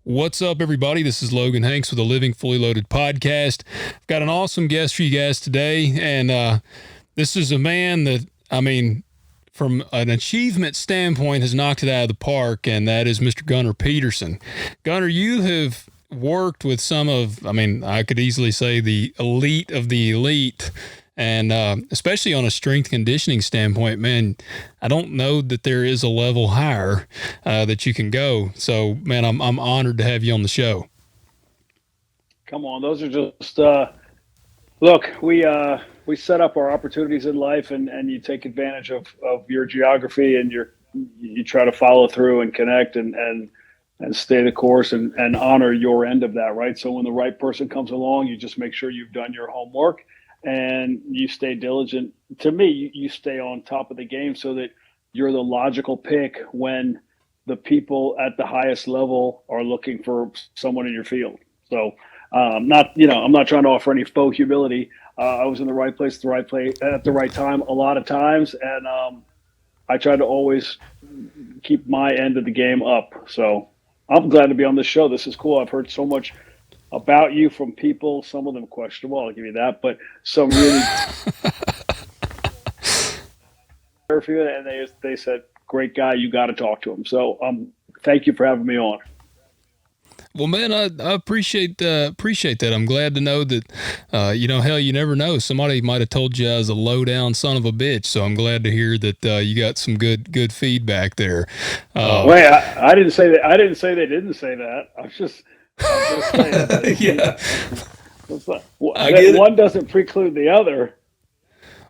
What's up, everybody? This is Logan Hanks with the Living Fully Loaded podcast. I've got an awesome guest for you guys today, and this is a man that, from an achievement standpoint, has knocked it out of the park, and that is Mr. Gunnar Peterson. Gunnar, you have worked with some of, I could easily say the elite of the elite. And especially on a strength conditioning standpoint, man, I don't know that there is a level higher that you can go. So, man, I'm honored to have you on the show. Come on, those are just look. We set up our opportunities in life, and you take advantage of your geography, and you try to follow through and connect and stay the course and honor your end of that, right? So when the right person comes along, you just make sure you've done your homework and you stay diligent. To me, you stay on top of the game so that you're the logical pick when the people at the highest level are looking for someone in your field. So, I'm not trying to offer any faux humility. I was in the right place, at the right time, a lot of times, and I try to always keep my end of the game up. So I'm glad to be on this show. This is cool. I've heard so much about you from people, some of them questionable, I'll give you that, but some really and they said, great guy, you got to talk to him. So thank you for having me on. Well, man, I appreciate that. I'm glad to know that, hell, you never know. Somebody might have told you I was a low down son of a bitch. So I'm glad to hear that you got some good feedback there. Wait, I didn't say that. I didn't say they didn't say that. I'm just saying that. Yeah, I That get it. one doesn't preclude the other.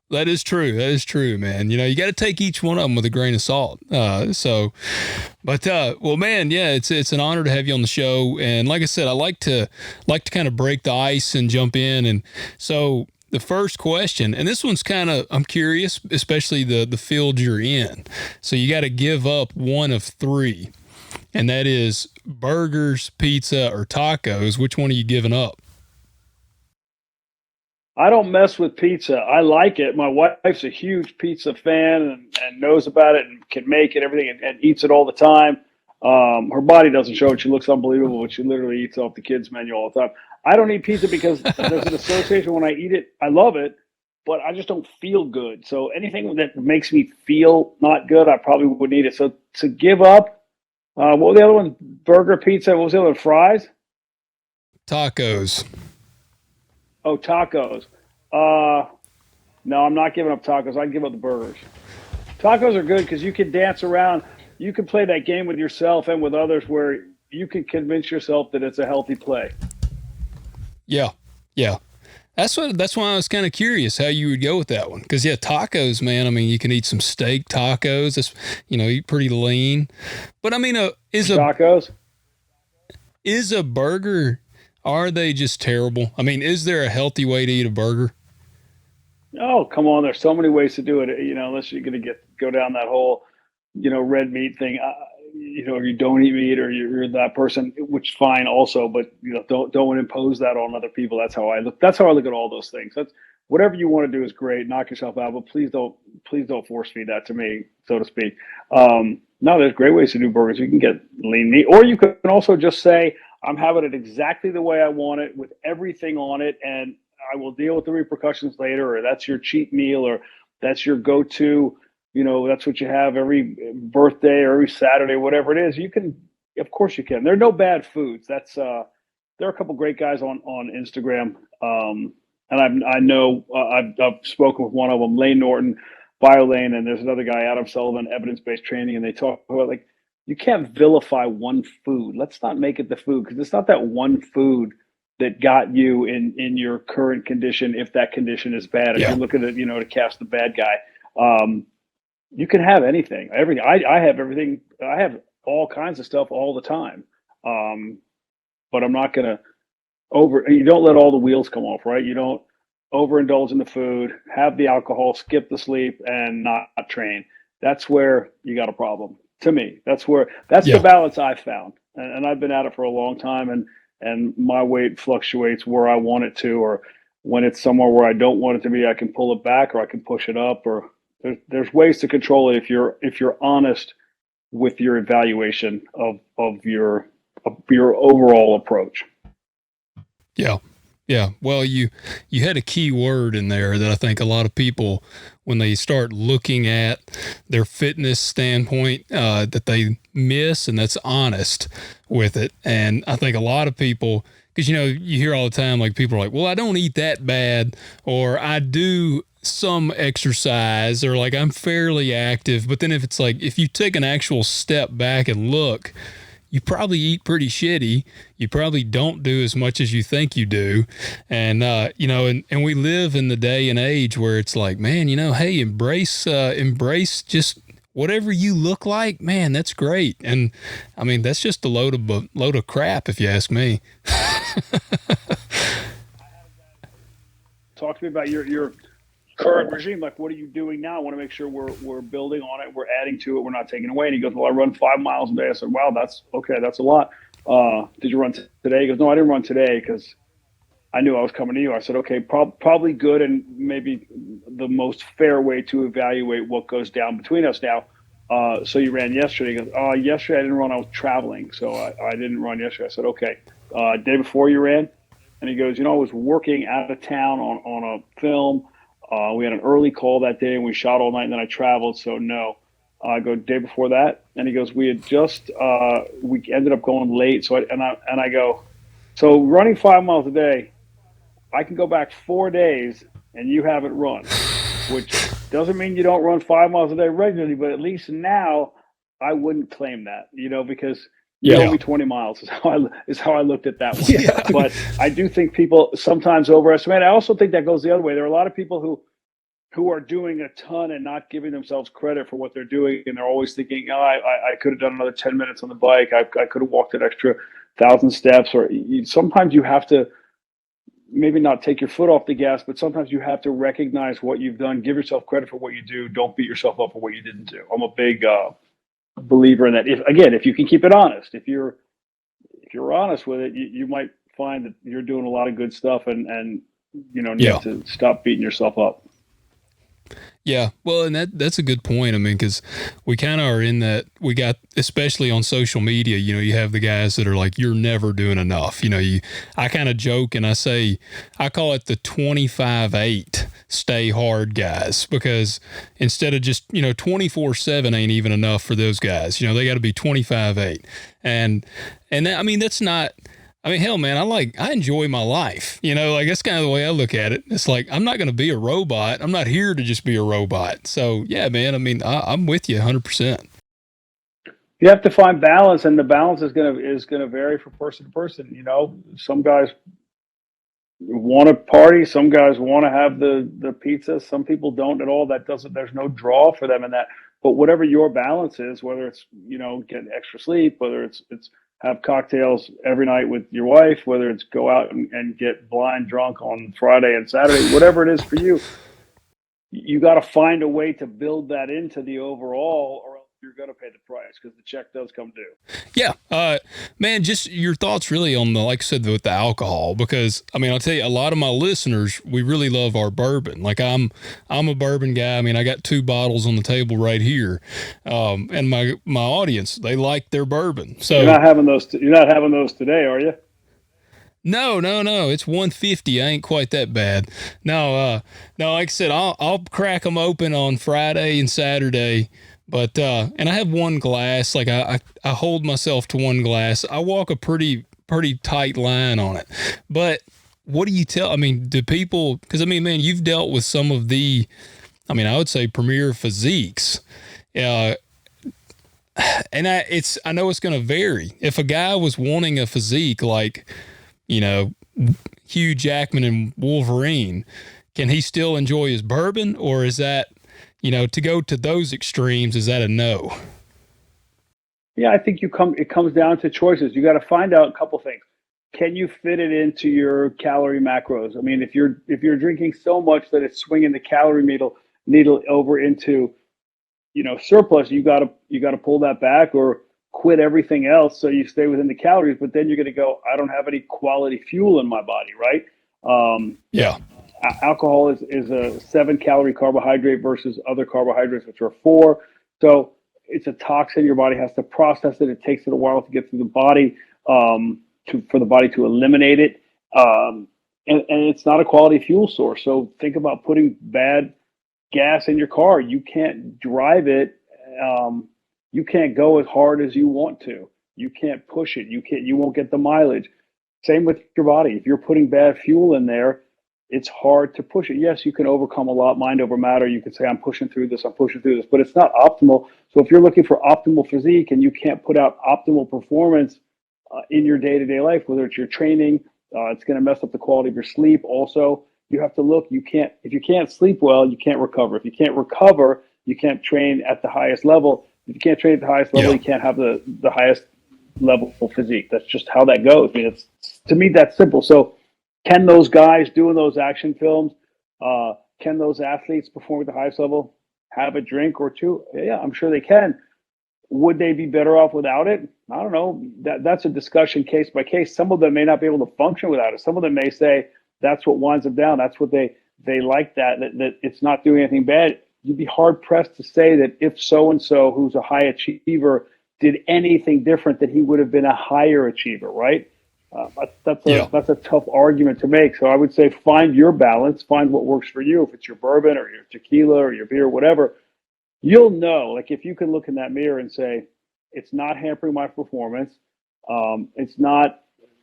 That is true. That is true, man. You got to take each one of them with a grain of salt. Well, man, yeah, it's an honor to have you on the show. And like I said, I like to kind of break the ice and jump in. And so the first question, and this one's kind of, I'm curious, especially the field you're in. So you got to give up one of three, and that is burgers, pizza, or tacos. Which one are you giving up? I don't mess with pizza. I like it. My wife's a huge pizza fan and knows about it and can make it, everything, and eats it all the time. Her body doesn't show it. She looks unbelievable, but she literally eats off the kids' menu all the time. I don't eat pizza because there's an association when I eat it. I love it, but I just don't feel good. So anything that makes me feel not good, I probably wouldn't eat it. So to give up, what was the other one? Burger, pizza. What was the other one? Fries? Tacos. Oh, tacos. Uh, no, I'm not giving up tacos. I can give up the burgers. Tacos are good because you can dance around. You can play that game with yourself and with others where you can convince yourself that it's a healthy play. Yeah, yeah. That's why I was kind of curious how you would go with that one. Because yeah, tacos, man. I mean, you can eat some steak tacos. That's, eat pretty lean. But I mean, Tacos? is a burger? Are they just terrible? I mean, is there a healthy way to eat a burger? Oh, come on. There's so many ways to do it. Unless you're going to go down that whole, red meat thing. You don't eat meat or you're that person, which is fine also. But don't impose that on other people. That's how I look. That's how I look at all those things. That's whatever you want to do is great. Knock yourself out, but please don't force feed that to me, so to speak. No, there's great ways to do burgers. You can get lean meat, or you can also just say, I'm having it exactly the way I want it with everything on it, and I will deal with the repercussions later, or that's your cheat meal, or that's your go-to, that's what you have every birthday or every Saturday, whatever it is. You can, of course you can. There are no bad foods. There are a couple great guys on Instagram, and I know I've spoken with one of them, Lane Norton, BioLane, and there's another guy, Adam Sullivan, evidence-based training, and they talk about like, you can't vilify one food. Let's not make it the food because it's not that one food that got you in your current condition. If that condition is bad, if Yeah. you're looking at to cast the bad guy, you can have anything. Everything. I have everything. I have all kinds of stuff all the time. But I'm not gonna over. You don't let all the wheels come off, right? You don't overindulge in the food, have the alcohol, skip the sleep, and not train. That's where you got a problem. To me, that's the Yeah. balance I found, and I've been at it for a long time, and my weight fluctuates where I want it to, or when it's somewhere where I don't want it to be, I can pull it back, or I can push it up, or there's ways to control it if you're honest with your evaluation of your your overall approach. Yeah. Yeah. Well, you had a key word in there that I think a lot of people, when they start looking at their fitness standpoint, that they miss, and that's honest with it. And I think a lot of people, because you hear all the time, like, people are like, well, I don't eat that bad, or I do some exercise, or like I'm fairly active. But then if you take an actual step back and look, you probably eat pretty shitty. You probably don't do as much as you think you do. And, and we live in the day and age where it's like, man, hey, embrace just whatever you look like, man, that's great. And I mean, that's just a load of crap, if you ask me. Talk to me about your current regime. Like, what are you doing now? I want to make sure we're building on it, we're adding to it, we're not taking away. And he goes, well, I run 5 miles a day. I said, wow, that's okay, that's a lot. Did you run today? He goes, no, I didn't run today because I knew I was coming to you. I said, okay, probably good, and maybe the most fair way to evaluate what goes down between us now. So you ran yesterday. He goes, yesterday I didn't run, I was traveling, so I didn't run yesterday. I said, okay. Day before you ran? And he goes, I was working out of town on a film. We had an early call that day, and we shot all night, and then I traveled, so no. I go, day before that? And he goes, we had just we ended up going late. So I go, so running 5 miles a day, I can go back 4 days and you haven't run, which doesn't mean you don't run 5 miles a day regularly, but at least now I wouldn't claim that, because you owe me 20 miles is how I looked at that one. Yeah. But I do think people sometimes overestimate. I also think that goes the other way. There are a lot of people who are doing a ton and not giving themselves credit for what they're doing. And they're always thinking, I could have done another 10 minutes on the bike. I could have walked an extra 1,000 steps. Or sometimes you have to maybe not take your foot off the gas, but sometimes you have to recognize what you've done. Give yourself credit for what you do. Don't beat yourself up for what you didn't do. I'm a big believer in that. If you can keep it honest, if you're honest with it, you might find that you're doing a lot of good stuff and need to stop beating yourself up. Yeah, well, and that's a good point. I mean, because we kind of are in that, we got, especially on social media, you have the guys that are like, you're never doing enough. I kind of joke and I call it the 25-8 stay hard guys, because instead of just, 24/7 ain't even enough for those guys. They got to be 25-8. And that, I mean, that's not, I mean, hell, man, I enjoy my life. That's kind of the way I look at it. It's like, I'm not going to be a robot. I'm not here to just be a robot. So, yeah, man, I mean, I'm with you 100%. You have to find balance, and the balance is going to vary from person to person. Some guys want to party. Some guys want to have the pizza. Some people don't at all. There's no draw for them in that. But whatever your balance is, whether it's, getting extra sleep, whether it's have cocktails every night with your wife, whether it's go out and get blind drunk on Friday and Saturday, whatever it is for you, you got to find a way to build that into the overall, or else you're going to pay the price, because the check does come due. Yeah. Man, just your thoughts really on like I said, with the alcohol, because I mean, I'll tell you, a lot of my listeners, we really love our bourbon. Like I'm a bourbon guy. I mean, I got 2 bottles on the table right here. And my audience, they like their bourbon. So you're not having those today, are you? No. It's 150. I ain't quite that bad. No, like I said, I'll crack them open on Friday and Saturday. But, and I have 1 glass. Like I hold myself to 1 glass. I walk a pretty tight line on it. But what do you tell? I mean, do people, because I mean, man, you've dealt with some of the, I mean, I would say premier physiques. And I know it's going to vary. If a guy was wanting a physique like, Hugh Jackman and Wolverine, can he still enjoy his bourbon, or is that, to go to those extremes, is that a no? Yeah, I think it comes down to choices. You got to find out a couple things. Can you fit it into your calorie macros? I mean, if you're drinking so much that it's swinging the calorie needle over into, surplus, you got to pull that back or quit everything else so you stay within the calories. But then you're going to go, I don't have any quality fuel in my body, right? Yeah. Alcohol is a 7-calorie carbohydrate versus other carbohydrates, which are 4. So it's a toxin. Your body has to process it. It takes it a while to get through the body. for the body to eliminate it. And it's not a quality fuel source. So think about putting bad gas in your car. You can't drive it. You can't go as hard as you want to. You can't push it. You won't get the mileage. Same with your body. If you're putting bad fuel in there, it's hard to push it. Yes, you can overcome a lot, mind over matter. You can say, I'm pushing through this, but it's not optimal. So if you're looking for optimal physique and you can't put out optimal performance in your day-to-day life, whether it's your training, it's going to mess up the quality of your sleep. Also, you have to look, if you can't sleep well, you can't recover. If you can't recover, you can't train at the highest level. If you can't train at the highest level, you can't have the highest level physique. That's just how that goes. I mean, to me, that's simple. So can those guys doing those action films, can those athletes perform at the highest level, have a drink or two? Yeah, I'm sure they can. Would they be better off without it? I don't know. That's a discussion case by case. Some of them may not be able to function without it. Some of them may say that's what winds them down. That's what they like, that it's not doing anything bad. You'd be hard pressed to say that if so-and-so, who's a high achiever, did anything different, that he would have been a higher achiever, right? That's a tough argument to make. So I would say find your balance, find what works for you. If it's your bourbon or your tequila or your beer, whatever, you'll know. Like if you can look in that mirror and say, it's not hampering my performance, it's not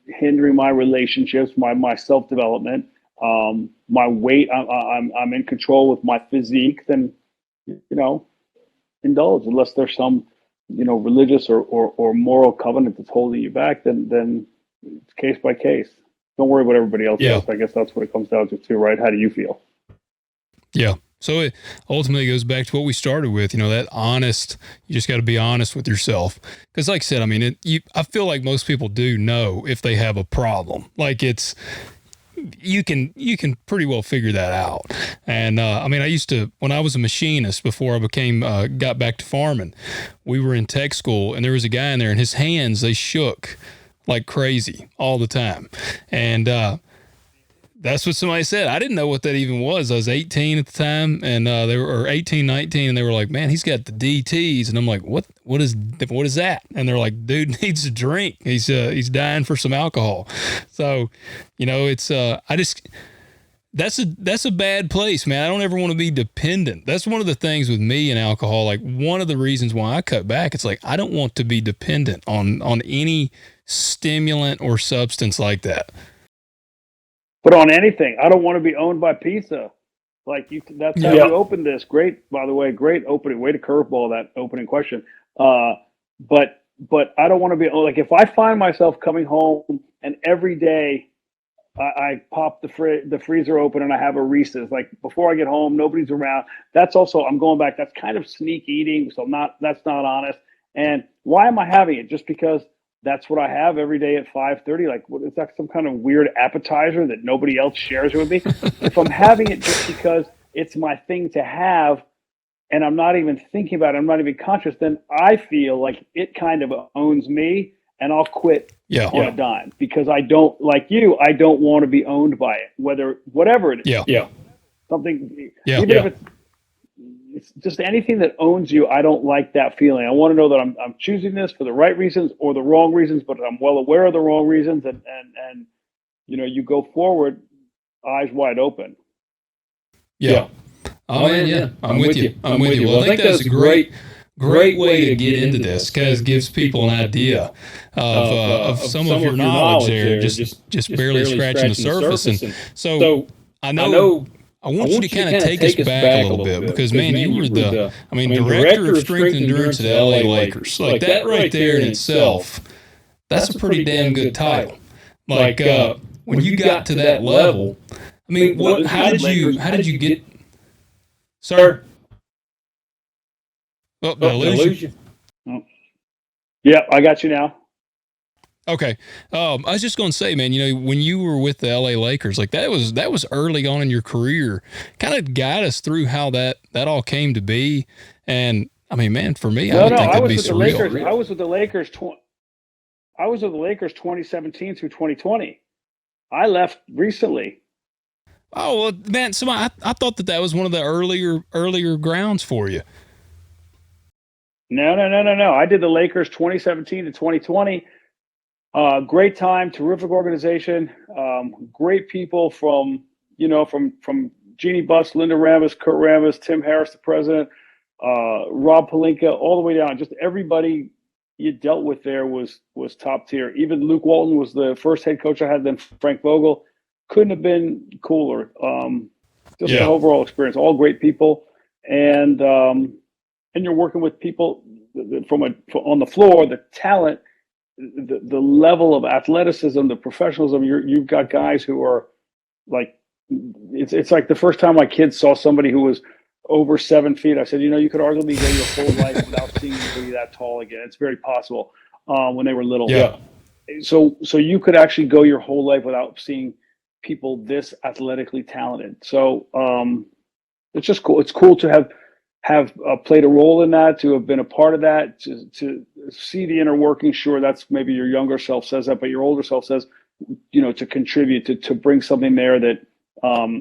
hindering my relationships, my self-development, my weight, I'm in control with my physique, then, indulge. Unless there's some, religious or moral covenant that's holding you back, then it's case by case. Don't worry what everybody else does. I guess that's what it comes down to too, right? How do you feel? Yeah. So it ultimately goes back to what we started with, that honest, you just got to be honest with yourself. Because like I said, I mean, I feel like most people do know if they have a problem. Like you can pretty well figure that out. And I mean, I used to, when I was a machinist before I got back to farming, we were in tech school and there was a guy in there and his hands, they shook like crazy all the time. And that's what somebody said. I didn't know what that even was. I was 18 at the time, and they were 18, 19, and they were like, "Man, he's got the DTs," and I'm like, "What is that?" And they're like, "Dude needs a drink. He's dying for some alcohol." So, it's that's a bad place, man. I don't ever want to be dependent. That's one of the things with me and alcohol. Like one of the reasons why I cut back, it's like I don't want to be dependent on any stimulant or substance like that. But on anything, I don't want to be owned by pizza. Like that's how you opened this. Great, by the way, great opening. Way to curveball that opening question. But I don't want to be like, if I find myself coming home and every day I pop the freezer open and I have a Reese's. Like before I get home, nobody's around. That's also, I'm going back. That's kind of sneak eating. So that's not honest. And why am I having it? Just because that's what I have every day at 5:30. Like, is that some kind of weird appetizer that nobody else shares with me? If I'm having it just because it's my thing to have, and I'm not even thinking about it, I'm not even conscious, then I feel like it kind of owns me, and I'll quit on a dime because I don't, like you, I don't want to be owned by it, whatever it is. Something, even if it's just anything that owns you, I don't like that feeling. I want to know that I'm choosing this for the right reasons or the wrong reasons, but I'm well aware of the wrong reasons, and you go forward, eyes wide open. Oh man, yeah. I'm with you. I'm with you. Well, I think that's a great way to get into this, because it gives people an idea of some of your knowledge there, just barely scratching the surface. And so I know I want you to kind of take us back a little bit, because man, you were director of strength and endurance at the LA Lakers. Like that right there in itself, that's a pretty damn good title. Like when you got to that level, I mean, how did you get? Sir? Oh, did I lose you? Oh. Yeah, I got you now. Okay. I was just going to say, man, when you were with the LA Lakers, like that was early on in your career. Kind of guide us through how that all came to be. And I mean, man, for me, I would think that'd be surreal. I was with the Lakers. I was with the Lakers 2017 through 2020. I left recently. Oh, well, man, I thought that was one of the earlier grounds for you. No. I did the Lakers 2017 to 2020. Great time, terrific organization, great people from Jeannie Buss, Linda Ramos, Kurt Ramos, Tim Harris, the president, Rob Palinka, all the way down. Just everybody you dealt with there was top tier. Even Luke Walton was the first head coach I had. Then Frank Vogel couldn't have been cooler. Just the overall experience, all great people, and you're working with people on the floor, the talent, the level of athleticism, the professionalism. You've got guys who are like, it's like the first time my kids saw somebody who was over 7 feet. I said, you could arguably go your whole life without seeing anybody that tall again. It's very possible. When they were little. Yeah. So you could actually go your whole life without seeing people this athletically talented. So it's just cool. It's cool to have played a role in that, to have been a part of that, to see the inner working. Sure, that's maybe your younger self says that, but your older self says, to contribute, to bring something there that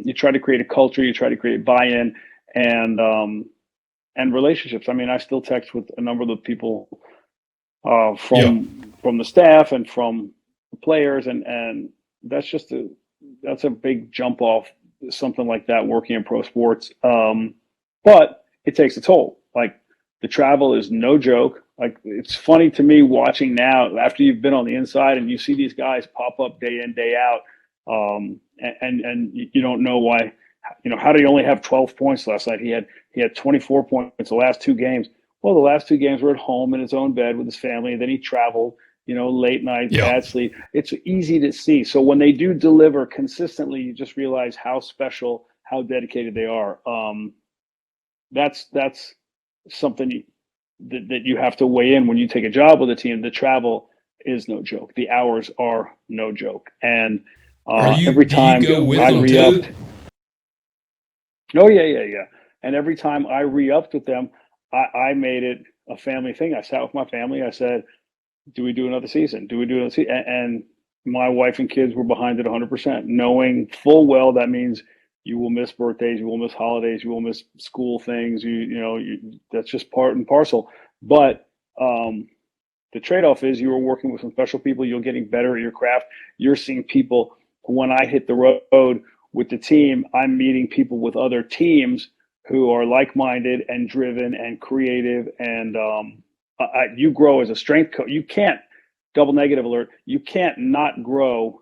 you try to create a culture, you try to create buy-in and relationships. I mean, I still text with a number of the people from the staff and from the players, and that's a big jump off something like that working in pro sports. But it takes a toll. Like, the travel is no joke. Like, it's funny to me watching now after you've been on the inside and you see these guys pop up day in, day out. And you don't know why, how did he only have 12 points last night? He had 24 points the last two games. Well, the last two games were at home in his own bed with his family. And then he traveled, late nights, bad sleep. It's easy to see. So when they do deliver consistently, you just realize how special, how dedicated they are. That's something that you have to weigh in when you take a job with a team. The travel is no joke. The hours are no joke. And every time I re-upped. Oh, yeah. And every time I re-upped with them, I made it a family thing. I sat with my family. I said, do we do another season? Do we do another season? And my wife and kids were behind it 100%, knowing full well that means you will miss birthdays, you will miss holidays, you will miss school things. That's just part and parcel. But the trade-off is you are working with some special people. You're getting better at your craft. You're seeing people. When I hit the road with the team, I'm meeting people with other teams who are like-minded and driven and creative. And you grow as a strength coach. You can't, double negative alert, you can't not grow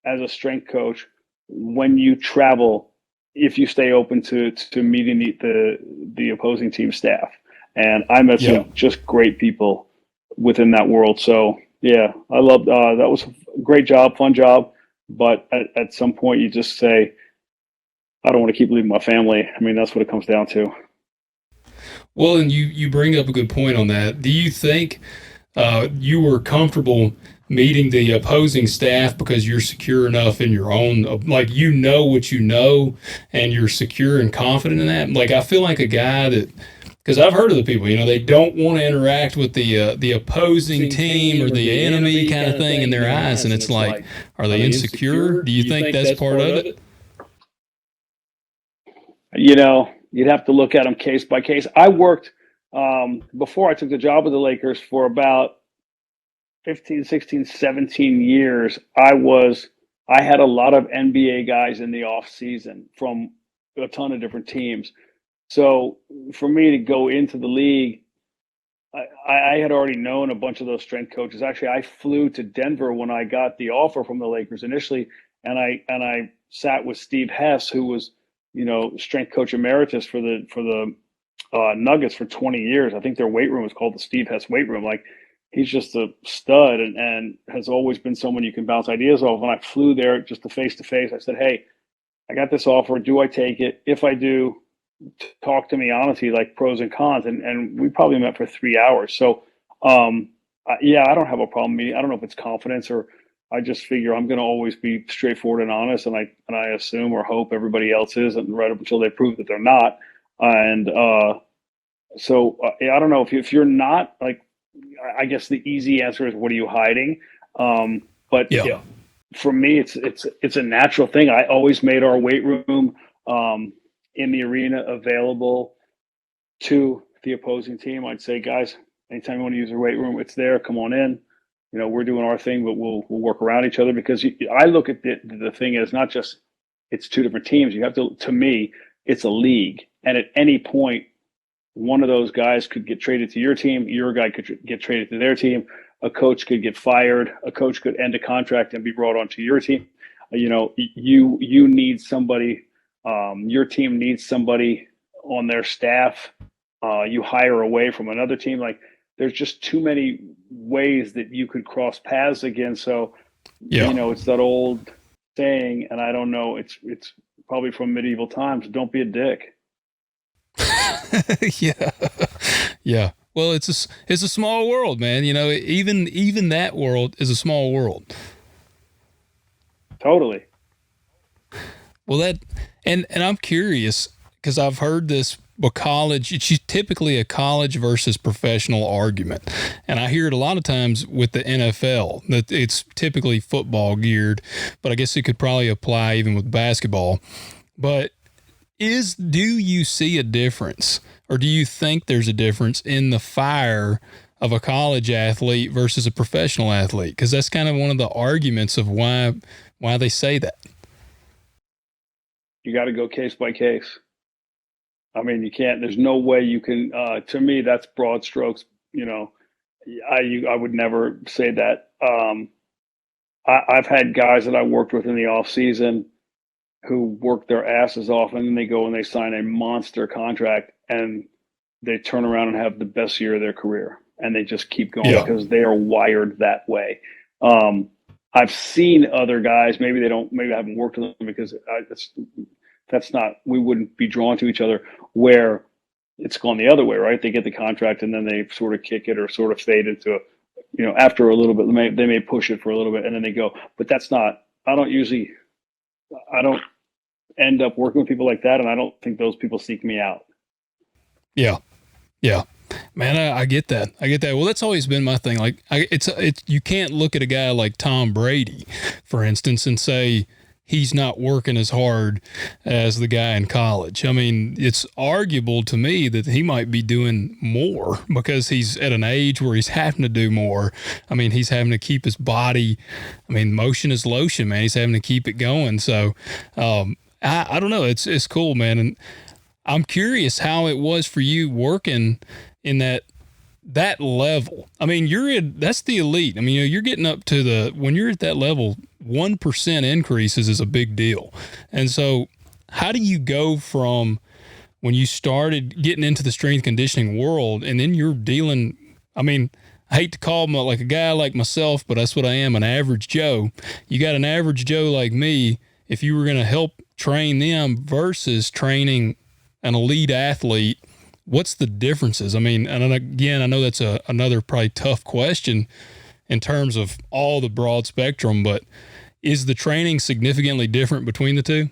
as a strength coach when you travel, if you stay open to meeting the opposing team staff. And I met some just great people within that world. So yeah, I loved that was a great job, fun job. But at some point you just say, I don't want to keep leaving my family. I mean, that's what it comes down to. Well, and you bring up a good point on that. Do you think you were comfortable meeting the opposing staff because you're secure enough in your own, like, what you know, and you're secure and confident in that? Like, I feel like a guy that, because I've heard of the people, they don't want to interact with the opposing team or the enemy kind of thing in their eyes, and it's like, are they insecure? Do you think that's part of it? You'd have to look at them case by case. I worked before I took the job with the Lakers for about 15, 16, 17 years. I had a lot of NBA guys in the off season from a ton of different teams. So for me to go into the league, I had already known a bunch of those strength coaches. Actually, I flew to Denver when I got the offer from the Lakers initially, and I sat with Steve Hess, who was, strength coach emeritus for the Nuggets for 20 years. I think their weight room was called the Steve Hess weight room. Like, he's just a stud and has always been someone you can bounce ideas off. When I flew there just to face, I said, hey, I got this offer. Do I take it? If I do, talk to me honestly, like pros and cons. And we probably met for 3 hours. So, yeah, I don't have a problem meeting. I don't know if it's confidence or I just figure I'm going to always be straightforward and honest. And I assume or hope everybody else is, and right up until they prove that they're not. And so I don't know if you're not, like, I guess the easy answer is, what are you hiding? But for me, it's a natural thing. I always made our weight room in the arena available to the opposing team. I'd say, guys, anytime you want to use your weight room, it's there. Come on in. we're doing our thing, but we'll work around each other because I look at the thing as not just it's two different teams. You have to me, it's a league. And at any point, one of those guys could get traded to your team. Your guy could get traded to their team. A coach could get fired. A coach could end a contract and be brought onto your team. You need somebody. Your team needs somebody on their staff. You hire away from another team. Like there's just too many ways that you could cross paths again. So, it's that old saying, and I don't know. It's probably from medieval times. Don't be a dick. Yeah. Yeah. Well, it's a small world, man. Even that world is a small world. Totally. Well, and I'm curious because I've heard this. It's typically a college versus professional argument. And I hear it a lot of times with the NFL that it's typically football geared, but I guess it could probably apply even with basketball. But do you see a difference, or do you think there's a difference in the fire of a college athlete versus a professional athlete? Because that's kind of one of the arguments of why they say that. You got to go case by case. I mean, you can't. There's no way you can. To me, that's broad strokes. I would never say that. I've had guys that I worked with in the off season who work their asses off, and then they go and they sign a monster contract, and they turn around and have the best year of their career, and they just keep going because they are wired that way. I've seen other guys. Maybe I haven't worked with them because that's not. We wouldn't be drawn to each other. Where it's gone the other way, right? They get the contract and then they sort of kick it or sort of fade into, after a little bit, they may push it for a little bit and then they go. But that's not. I don't end up working with people like that, and I don't think those people seek me out. Yeah. Man, I get that. Well, that's always been my thing. Like, you can't look at a guy like Tom Brady, for instance, and say he's not working as hard as the guy in college. I mean, it's arguable to me that he might be doing more because he's at an age where he's having to do more. I mean, he's having to keep his body. I mean, motion is lotion, man. He's having to keep it going. So, I don't know. It's cool, man. And I'm curious how it was for you working in that level. I mean, that's the elite. I mean, you're getting up to when you're at that level, 1% increases is a big deal. And so how do you go from when you started getting into the strength conditioning world and then you're dealing, I mean, I hate to call him like a guy like myself, but that's what I am, an average Joe. You got an average Joe like me. If you were going to help train them versus training an elite athlete, what's the differences? I mean, and again, I know that's another probably tough question in terms of all the broad spectrum, but is the training significantly different between the two?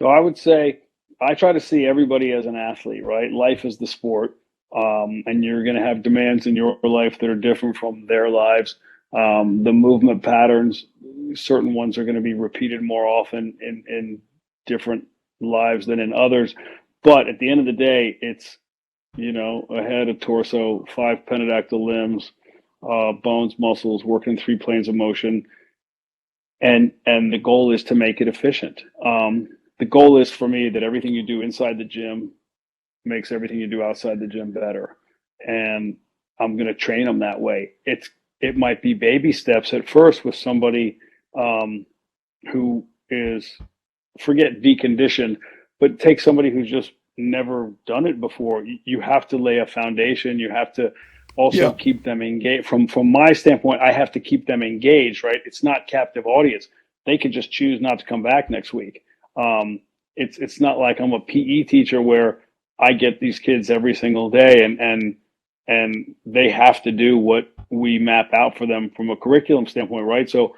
So I would say I try to see everybody as an athlete, right? Life is the sport, and you're going to have demands in your life that are different from their lives. The movement patterns, certain ones are going to be repeated more often in different lives than in others. But at the end of the day, it's, a head, a torso, 5 pentadactyl limbs, bones, muscles, working 3 planes of motion. And the goal is to make it efficient. The goal is for me that everything you do inside the gym makes everything you do outside the gym better. And I'm going to train them that way. It might be baby steps at first with somebody who is, forget deconditioned, but take somebody who's just never done it before. You have to lay a foundation. You have to also keep them engaged. From my standpoint, I have to keep them engaged, right? It's not captive audience. They could just choose not to come back next week. It's not like I'm a PE teacher where I get these kids every single day and they have to do what we map out for them from a curriculum standpoint, right? So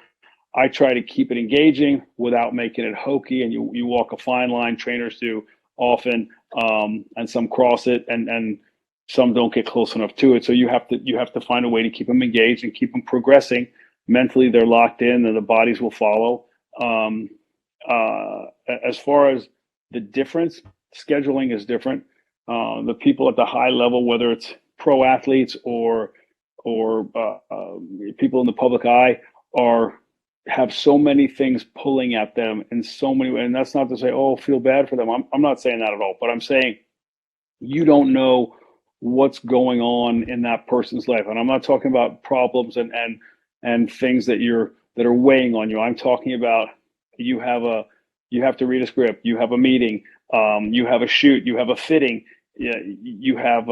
I try to keep it engaging without making it hokey, and you walk a fine line. Trainers do often, and some cross it, and some don't get close enough to it. So you have to find a way to keep them engaged and keep them progressing. Mentally, they're locked in, and the bodies will follow. As far as the difference, scheduling is different. The people at the high level, whether it's pro athletes or people in the public eye are have so many things pulling at them in so many ways. And that's not to say, oh, feel bad for them. I'm not saying that at all, but I'm saying you don't know what's going on in that person's life. And I'm not talking about problems and things that are weighing on you. I'm talking about you have to read a script, you have a meeting, you have a shoot, you have a fitting, you have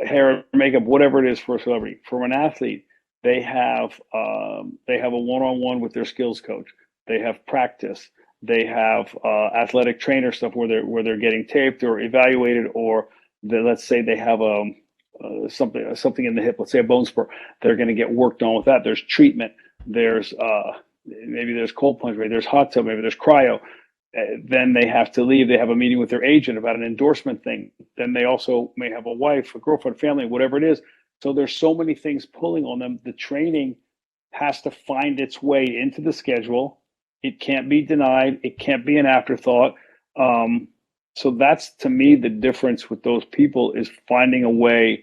hair, makeup, whatever it is for a celebrity. For an athlete, they have a one-on-one with their skills coach. They have practice. They have athletic trainer stuff where they're getting taped or evaluated, or let's say they have something in the hip. Let's say a bone spur. They're going to get worked on with that. There's treatment. There's maybe there's cold plunge. Maybe there's hot tub. Maybe there's cryo. Then they have to leave. They have a meeting with their agent about an endorsement thing. Then they also may have a wife, a girlfriend, family, whatever it is. So there's so many things pulling on them. The training has to find its way into the schedule. It can't be denied. It can't be an afterthought. So that's, to me, the difference with those people is finding a way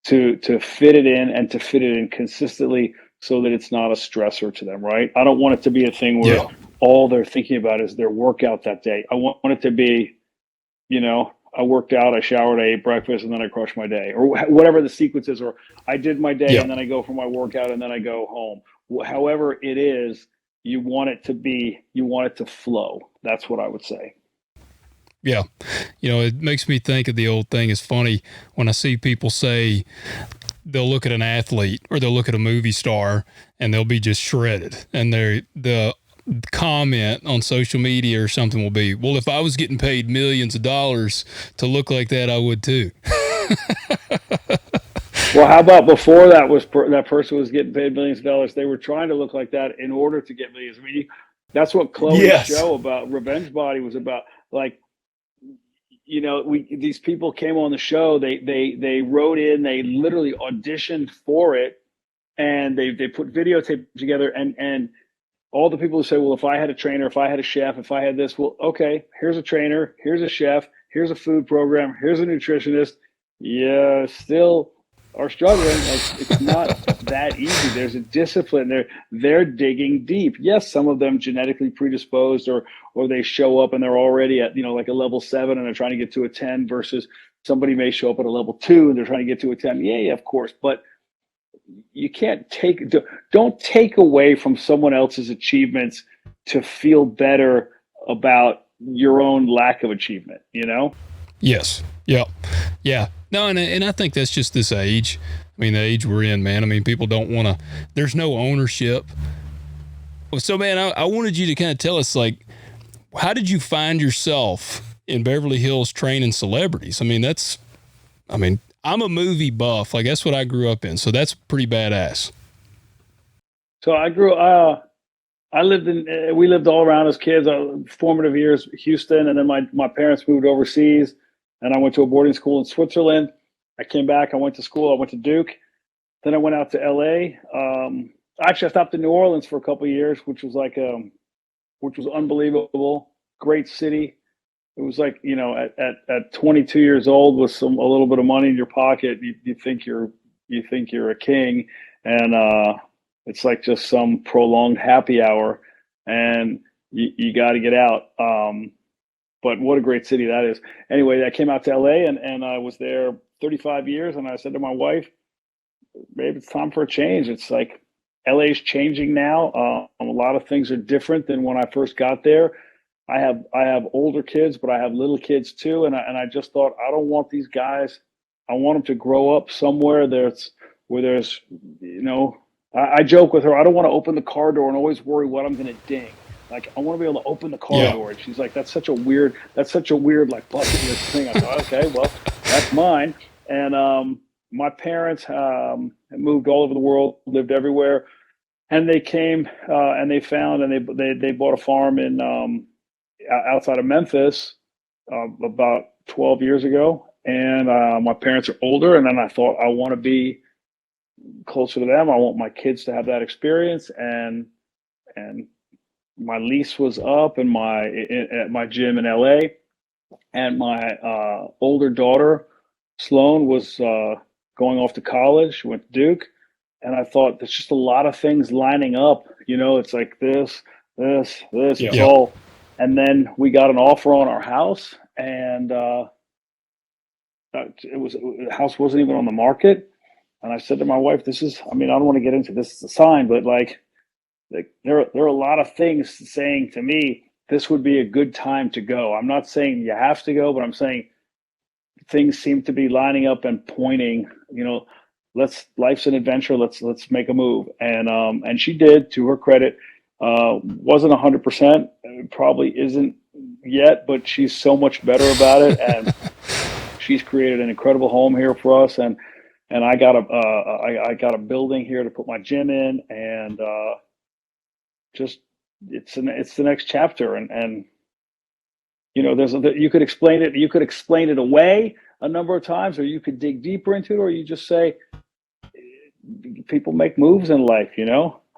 to fit it in and to fit it in consistently so that it's not a stressor to them, right? I don't want it to be a thing where all they're thinking about is their workout that day. I want it to be, I worked out, I showered, I ate breakfast, and then I crushed my day, or whatever the sequence is, or I did my day and then I go for my workout and then I go home. However it is, you want it to flow. That's what I would say. Yeah. It makes me think of the old thing. It's funny when I see people say they'll look at an athlete or they'll look at a movie star and they'll be just shredded. And the comment on social media or something will be, well, if I was getting paid millions of dollars to look like that, I would too. Well, how about before that person was getting paid millions of dollars? They were trying to look like that in order to get millions. I mean, that's what Chloe's show about Revenge Body was about. Like, these people came on the show. They wrote in. They literally auditioned for it, and they put videotape together. And all the people who say, well, if I had a trainer, if I had a chef, if I had this, well, okay, here's a trainer, here's a chef, here's a food program, here's a nutritionist. Yeah, still are struggling. Like, it's not that easy. There's a discipline. They're digging deep. Yes, some of them genetically predisposed, or they show up and they're already at like a level 7 and they're trying to get to a 10, versus somebody may show up at a level 2 and they're trying to get to a 10. Yeah, of course, but you don't take away from someone else's achievements to feel better about your own lack of achievement. Yes. Yeah. Yeah. No, and I think that's just this age. I mean, the age we're in, man. I mean, people don't want to, there's no ownership. So, man, I wanted you to kind of tell us, like, how did you find yourself in Beverly Hills training celebrities? I mean, I'm a movie buff. Like, that's what I grew up in. So that's pretty badass. So we lived all around as kids, formative years, Houston. And then my parents moved overseas and I went to a boarding school in Switzerland. I came back, I went to school, I went to Duke. Then I went out to LA. Actually, I stopped in New Orleans for a couple of years, which was unbelievable. Great city. It was like, at 22 years old with a little bit of money in your pocket, you think you're a king, and it's like just some prolonged happy hour, and you got to get out. But what a great city that is. Anyway, I came out to LA and I was there 35 years, and I said to my wife, "Babe, it's time for a change." It's like LA's changing now. A lot of things are different than when I first got there. I have older kids, but I have little kids too, and I just thought, I don't want these guys. I want them to grow up somewhere where there's I joke with her, I don't want to open the car door and always worry what I'm going to ding. Like, I want to be able to open the car door. And she's like, that's such a weird like bucket list thing. I thought, okay, well, that's mine. And my parents moved all over the world, lived everywhere, and they came and they found and they bought a farm in outside of Memphis about 12 years ago. And my parents are older, and then I thought, I want to be closer to them. I want my kids to have that experience, and my lease was up at my gym in LA, and my older daughter Sloan was going off to college. She went to Duke, And I thought there's just a lot of things lining up. It's like this. It's Yeah. all. And then we got an offer on our house, and the house wasn't even on the market. And I said to my wife, "This is. I mean, I don't want to get into this as a sign, but like there are a lot of things saying to me this would be a good time to go. I'm not saying you have to go, but I'm saying things seem to be lining up and pointing. Life's an adventure. Let's make a move." And she did, to her credit. Wasn't 100%. Probably isn't yet, but she's so much better about it, and she's created an incredible home here for us. And I got a building here to put my gym in, and just it's the next chapter. And you could explain it away a number of times, or you could dig deeper into it, or you just say people make moves in life.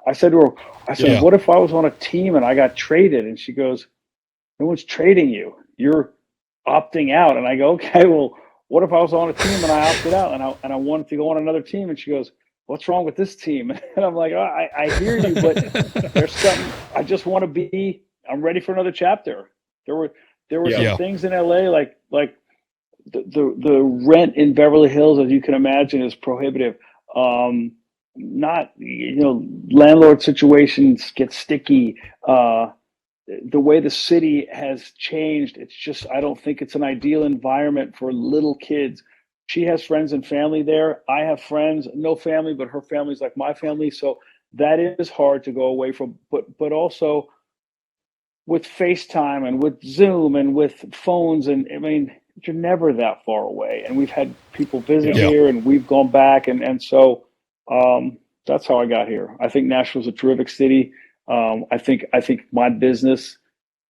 I said to her, Yeah. what if I was on a team and I got traded? And she goes, no one's trading you, you're opting out. And I go, okay, well, what if I was on a team and I opted out and I wanted to go on another team? And she goes, what's wrong with this team? And I'm like, I hear you, but there's something. I just want to be. I'm ready for another chapter. There were some things in LA, like the rent in Beverly Hills, as you can imagine, is prohibitive. Not landlord situations get sticky. The way the city has changed, it's just, I don't think it's an ideal environment for little kids. She has friends and family there. I have friends, no family, but her family's like my family. So that is hard to go away from. But also with FaceTime and with Zoom and with phones, and I mean, you're never that far away. And we've had people visit here, and we've gone back, and so that's how I got here. I think Nashville's a terrific city. I think my business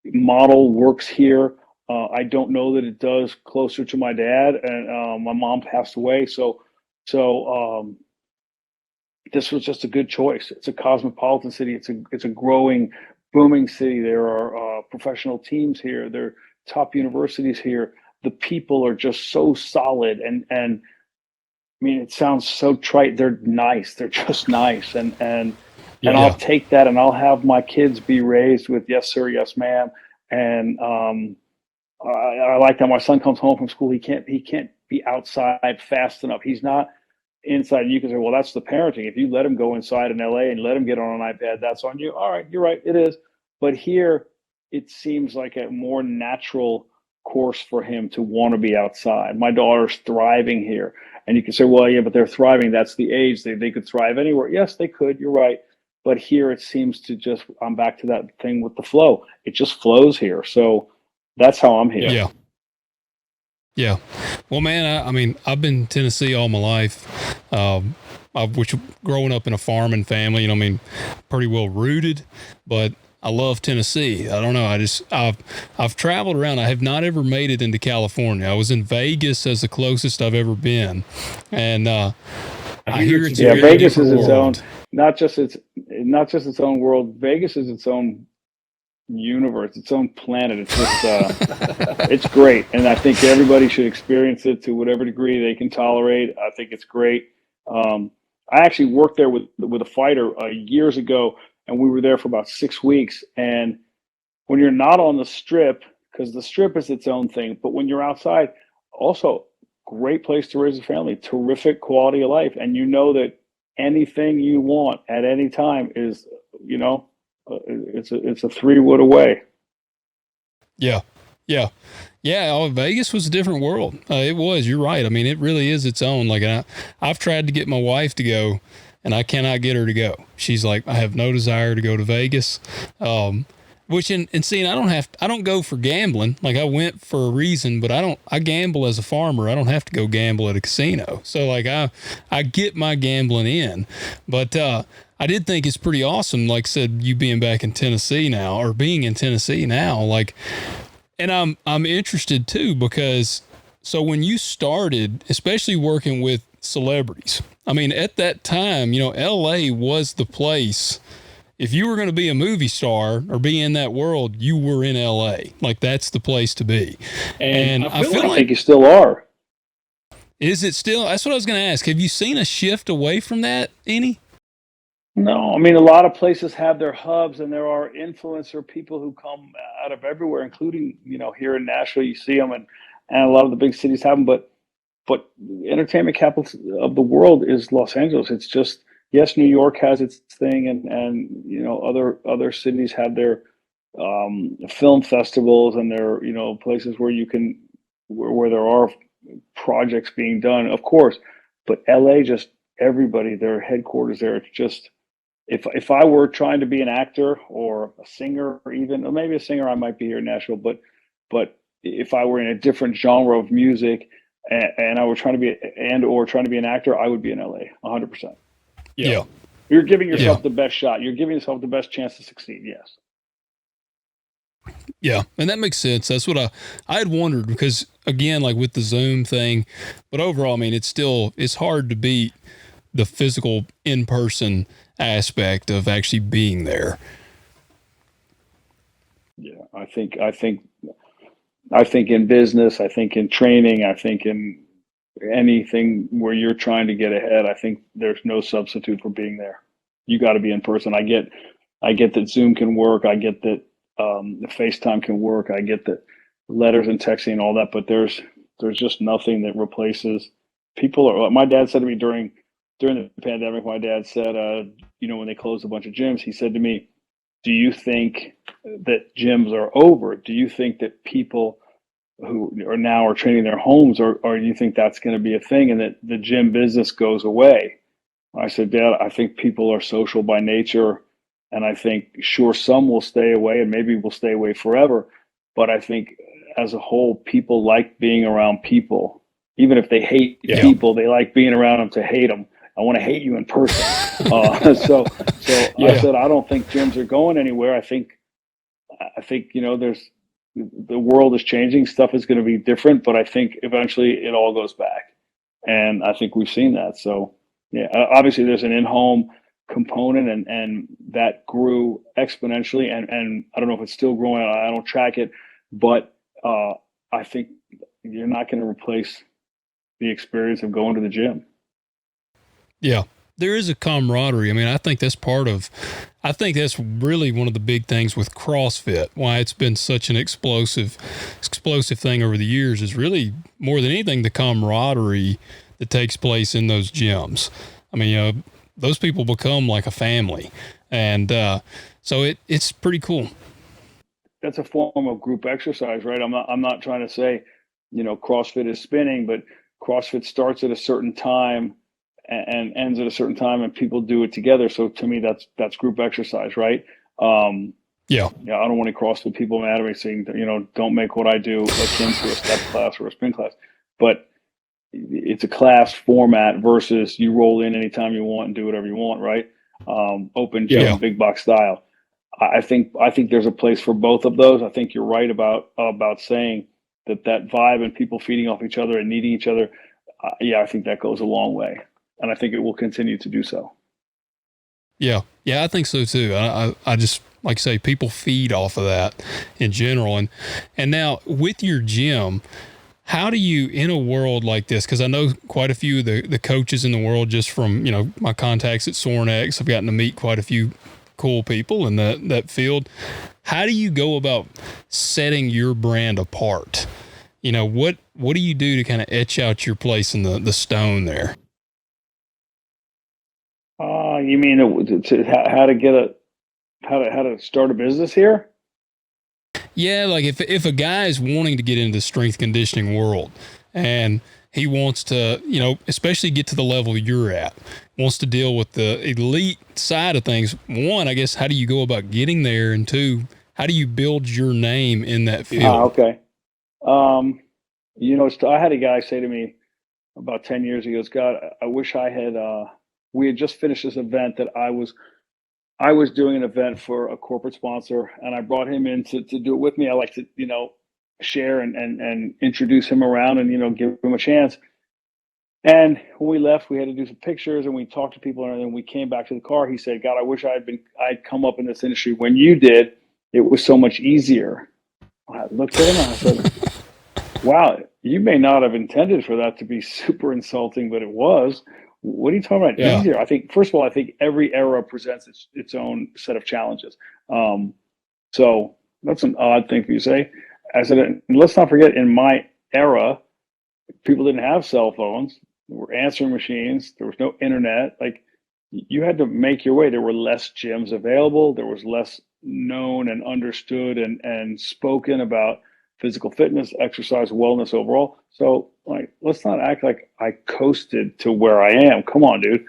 model works here. I don't know that it does closer to my dad, and my mom passed away. So this was just a good choice. It's a cosmopolitan city. It's a growing, booming city. There are professional teams here. There are top universities here. The people are just so solid, and I mean, it sounds so trite. They're nice. They're just nice, and I'll take that, and I'll have my kids be raised with yes sir, yes ma'am. And I like that my son comes home from school. He can't be outside fast enough. He's not inside. And you can say, well, that's the parenting. If you let him go inside in LA and let him get on an iPad, that's on you. All right, you're right, it is. But here, it seems like a more natural course for him to want to be outside. My daughter's thriving here. And you can say, well, yeah, but they're thriving. That's the age. They could thrive anywhere. Yes, they could. You're right. But here it seems to just, I'm back to that thing with the flow. It just flows here. So that's how I'm here. Yeah. Yeah. Well, man, I mean, I've been in Tennessee all my life. Which growing up in a farming family, I mean, pretty well rooted, but I love Tennessee. I don't know. I've traveled around. I have not ever made it into California. I was in Vegas as the closest I've ever been. And, I hear it's Vegas is its own, not just its own world. Vegas is its own universe, its own planet. It's just, it's great. And I think everybody should experience it to whatever degree they can tolerate. I think it's great. I actually worked there with a fighter years ago, and we were there for about 6 weeks. And when you're not on the strip, because the strip is its own thing, but when you're outside, also great place to raise a family, terrific quality of life. And you know that anything you want at any time is, it's a 3 wood away. Yeah. Yeah. Yeah. Oh, Vegas was a different world. It was, you're right. I mean, it really is its own. Like, I've tried to get my wife to go, and I cannot get her to go. She's like, I have no desire to go to Vegas. Which and seeing, I don't go for gambling. Like, I went for a reason, but I gamble as a farmer. I don't have to go gamble at a casino. So like I get my gambling in, but, I did think it's pretty awesome. Like I said, you being back in Tennessee now, or being in Tennessee now, like, and I'm interested too, because so when you started, especially working with celebrities, I mean, at that time, LA was the place. If you were going to be a movie star or be in that world, you were in LA. Like, that's the place to be. And I feel like you still are. Is it still? That's what I was going to ask. Have you seen a shift away from that any? No, I mean, a lot of places have their hubs, and there are influencer people who come out of everywhere, including, here in Nashville. You see them, and a lot of the big cities have them. But entertainment capital of the world is Los Angeles. It's just, yes, New York has its thing, and other cities have their film festivals and their places where you can where there are projects being done, of course. But LA, just everybody, their headquarters there. It's just, if I were trying to be an actor or a singer, or maybe a singer, I might be here in Nashville. But if I were in a different genre of music, and I were trying to be trying to be an actor, I would be in LA, 100%. Yeah. You're giving yourself the best shot. You're giving yourself the best chance to succeed. Yes. Yeah, and that makes sense. That's what I had wondered, because again, like with the Zoom thing, but overall, I mean, it's hard to beat the physical in-person aspect of actually being there. Yeah, I think in business, I think in training, I think in anything where you're trying to get ahead, I think there's no substitute for being there. You got to be in person. I get that Zoom can work. I get that the FaceTime can work. I get that letters and texting and all that, but there's just nothing that replaces people. My dad said to me during the pandemic, my dad said, when they closed a bunch of gyms, he said to me, do you think that gyms are over? Do you think that people who are training their homes, or do you think that's going to be a thing and that the gym business goes away? I said, Dad, I think people are social by nature, and I think, sure, some will stay away and maybe will stay away forever. But I think as a whole, people like being around people. Even if they hate people, they like being around them to hate them. I want to hate you in person. So I said, I don't think gyms are going anywhere. I think there's, the world is changing. Stuff is going to be different, but I think eventually it all goes back. And I think we've seen that. So yeah, obviously there's an in-home component, and that grew exponentially. And I don't know if it's still growing. I don't track it, but I think you're not going to replace the experience of going to the gym. Yeah, there is a camaraderie. I mean, I think that's really one of the big things with CrossFit, why it's been such an explosive thing over the years, is really more than anything the camaraderie that takes place in those gyms. I mean, those people become like a family, and so it's pretty cool. That's a form of group exercise, right? I'm not trying to say, CrossFit is spinning, but CrossFit starts at a certain time and ends at a certain time, and people do it together. So to me, that's group exercise, right? Yeah. I don't want to CrossFit people mad at me saying, don't make what I do akin to a step class or a spin class. But it's a class format versus you roll in anytime you want and do whatever you want, right? Open gym, big box style. I think there's a place for both of those. I think you're right about saying that vibe and people feeding off each other and needing each other. I think that goes a long way, and I think it will continue to do so. Yeah, I think so too. I just, like I say, people feed off of that in general. And now with your gym, how do you, in a world like this, because I know quite a few of the coaches in the world, just from my contacts at Sornex, I've gotten to meet quite a few cool people in that field. How do you go about setting your brand apart? What do you do to kind of etch out your place in the stone there? You mean how to start a business here? Yeah, like if a guy is wanting to get into the strength conditioning world and he wants to, especially get to the level you're at, wants to deal with the elite side of things. One, I guess, how do you go about getting there? And two, how do you build your name in that field? Okay. I had a guy say to me about 10 years ago, God, I wish we had just finished this event that I was doing an event for a corporate sponsor, and I brought him in to do it with me. I like to, share and introduce him around and, give him a chance. And when we left, we had to do some pictures and we talked to people, and then we came back to the car. He said, God, I wish I'd come up in this industry when you did. It was so much easier. I looked at him and I said, wow, you may not have intended for that to be super insulting, but it was. What are you talking about? Yeah. Easier? I think, first of all, I think every era presents its own set of challenges. So that's an odd thing for you to say. Let's not forget, in my era, people didn't have cell phones. There were answering machines. There was no internet. Like, you had to make your way. There were less gyms available. There was less known and understood and spoken about physical fitness, exercise, wellness overall. So, like, let's not act like I coasted to where I am. Come on, dude.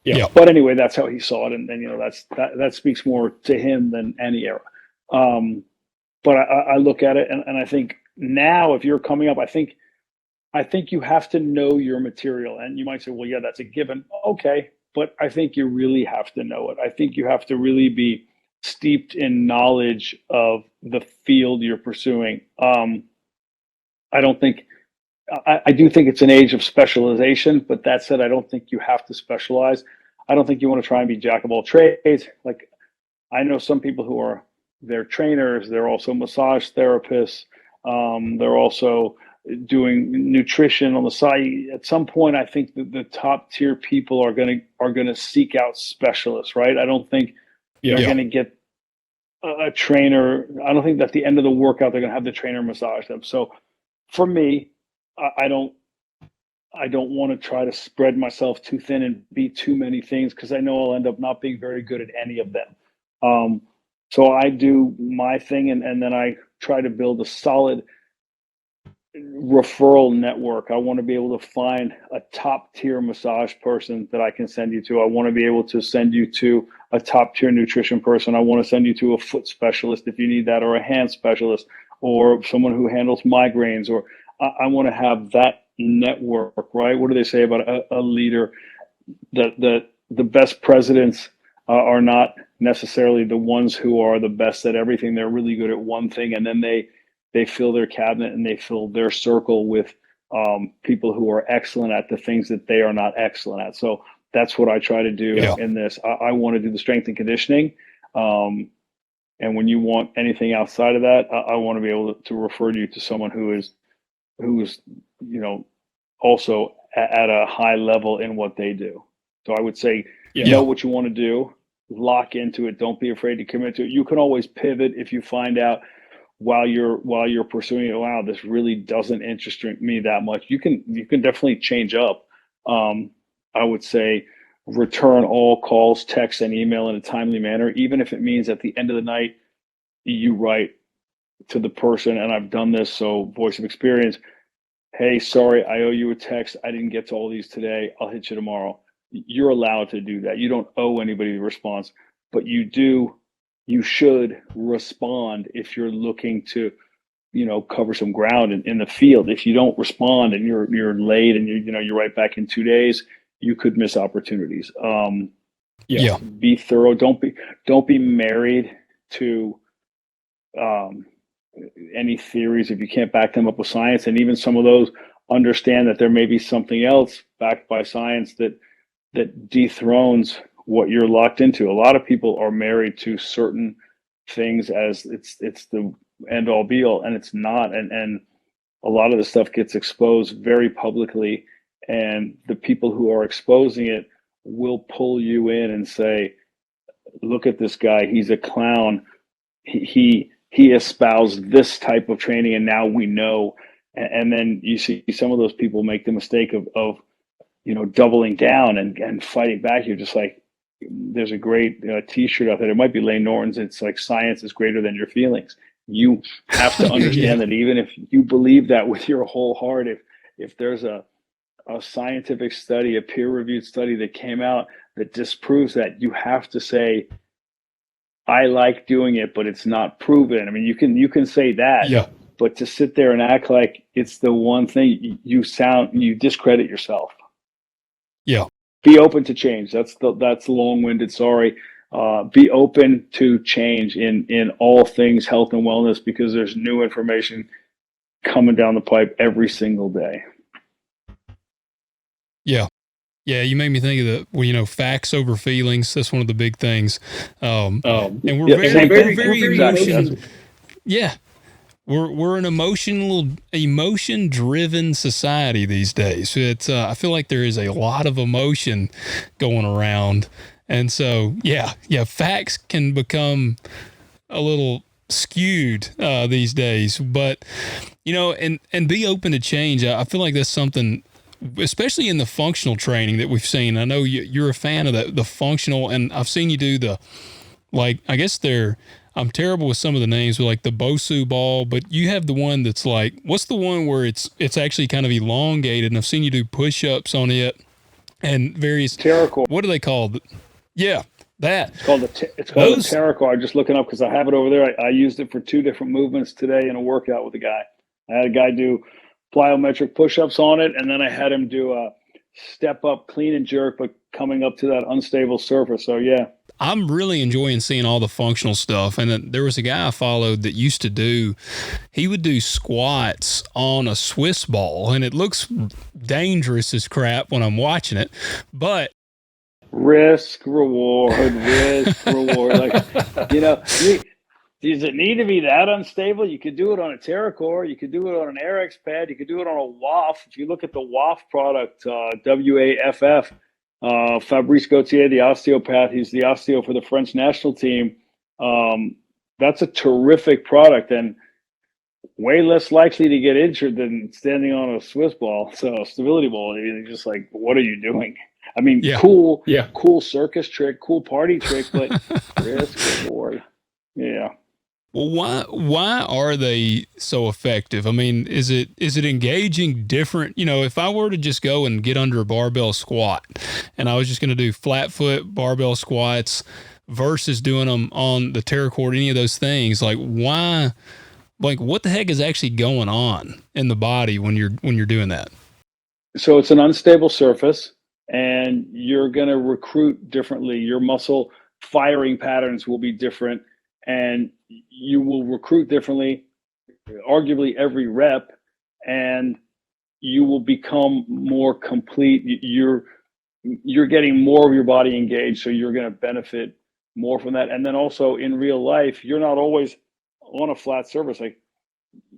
Yeah. But anyway, that's how he saw it, and that speaks more to him than any era. But I look at it, and I think now, if you're coming up, I think you have to know your material. And you might say, well, yeah, that's a given. Okay. But I think you really have to know it. I think you have to really be steeped in knowledge of the field you're pursuing. I don't think, I do think it's an age of specialization, but that said, I don't think you have to specialize. I don't think you want to try and be jack of all trades. Like, I know some people who they're trainers, they're also massage therapists, they're also doing nutrition on the side. At some point, I think that the top tier people are gonna seek out specialists, right? I don't think they're gonna get a trainer. I don't think that at the end of the workout they're gonna have the trainer massage them. So for me, I don't want to try to spread myself too thin and be too many things, because I know I'll end up not being very good at any of them. So I do my thing, and then I try to build a solid referral network. I want to be able to find a top tier massage person that I can send you to. I want to be able to send you to a top tier nutrition person. I want to send you to a foot specialist if you need that, or a hand specialist, or someone who handles migraines. Or I want to have that network, right? What do they say about a leader? The best presidents are not necessarily the ones who are the best at everything. They're really good at one thing, and then they fill their cabinet and they fill their circle with people who are excellent at the things that they are not excellent at. So that's what I try to do in this. I want to do the strength and conditioning. And when you want anything outside of that, I want to be able to refer you to someone who is, also at a high level in what they do. So I would say, know what you want to do, lock into it. Don't be afraid to commit to it. You can always pivot if you find out while you're pursuing it, wow, this really doesn't interest me that much. You can definitely change up. I would say return all calls, texts, and email in a timely manner, even if it means at the end of the night you write to the person, and I've done this, so voice of experience, hey, sorry, I owe you a text. I didn't get to all these today. I'll hit you tomorrow. You're allowed to do that. You don't owe anybody a response, but you should respond if you're looking to, cover some ground in the field. If you don't respond and you're late and you're right back in 2 days, you could miss opportunities. Be thorough. Don't be married to any theories if you can't back them up with science. And even some of those, understand that there may be something else backed by science that dethrones what you're locked into. A lot of people are married to certain things as it's the end all be all, and it's not. And a lot of the stuff gets exposed very publicly, and the people who are exposing it will pull you in and say, look at this guy, he's a clown. He espoused this type of training, and now we know. And then you see some of those people make the mistake of doubling down and fighting back. You're just like, there's a great T-shirt out there. It might be Lane Norton's. It's like, science is greater than your feelings. You have to understand that even if you believe that with your whole heart, if there's a scientific study, a peer-reviewed study that came out that disproves that, you have to say, I like doing it, but it's not proven. I mean, you can say that, but to sit there and act like it's the one thing, you discredit yourself. Yeah. Be open to change. That's long-winded. Sorry. Be open to change in all things health and wellness, because there's new information coming down the pipe every single day. Yeah. Yeah, you made me think of facts over feelings. That's one of the big things. And we're very emotion. Yeah, we're an emotion driven society these days. It's I feel like there is a lot of emotion going around, and so yeah, facts can become a little skewed these days. But and be open to change. I feel like that's something, especially in the functional training that we've seen. I know you're a fan of the functional, and I've seen you do I guess I'm terrible with some of the names, but like the Bosu ball, but you have the one that's like, what's the one where it's actually kind of elongated, and I've seen you do push-ups on it and various, Terracore. what are they called? Yeah, that. It's called the Terracore. I'm just looking up because I have it over there. I used it for 2 different movements today in a workout with a guy. I had a guy do plyometric push-ups on it, and then I had him do a step-up clean and jerk, but coming up to that unstable surface. So, yeah. I'm really enjoying seeing all the functional stuff. And then there was a guy I followed that used to he would do squats on a Swiss ball, and it looks dangerous as crap when I'm watching it, but risk reward. Like, does it need to be that unstable? You could do it on a Terracore. You could do it on an RX pad. You could do it on a WAF. If you look at the WAF product, WAFF, Fabrice Gauthier, the osteopath, he's the osteo for the French national team. That's a terrific product and way less likely to get injured than standing on a Swiss ball. So stability ball, you're just like, what are you doing? I mean, cool circus trick, cool party trick, but risk reward. Yeah. Well, why are they so effective? I mean, is it engaging different? If I were to just go and get under a barbell squat, and I was just going to do flat foot barbell squats versus doing them on the Terracore, any of those things, like why? Like, what the heck is actually going on in the body when you're doing that? So it's an unstable surface, and you're going to recruit differently. Your muscle firing patterns will be different, and you will recruit differently, arguably every rep, and you will become more complete. You're getting more of your body engaged, so you're going to benefit more from that. And then also in real life, you're not always on a flat surface. Like,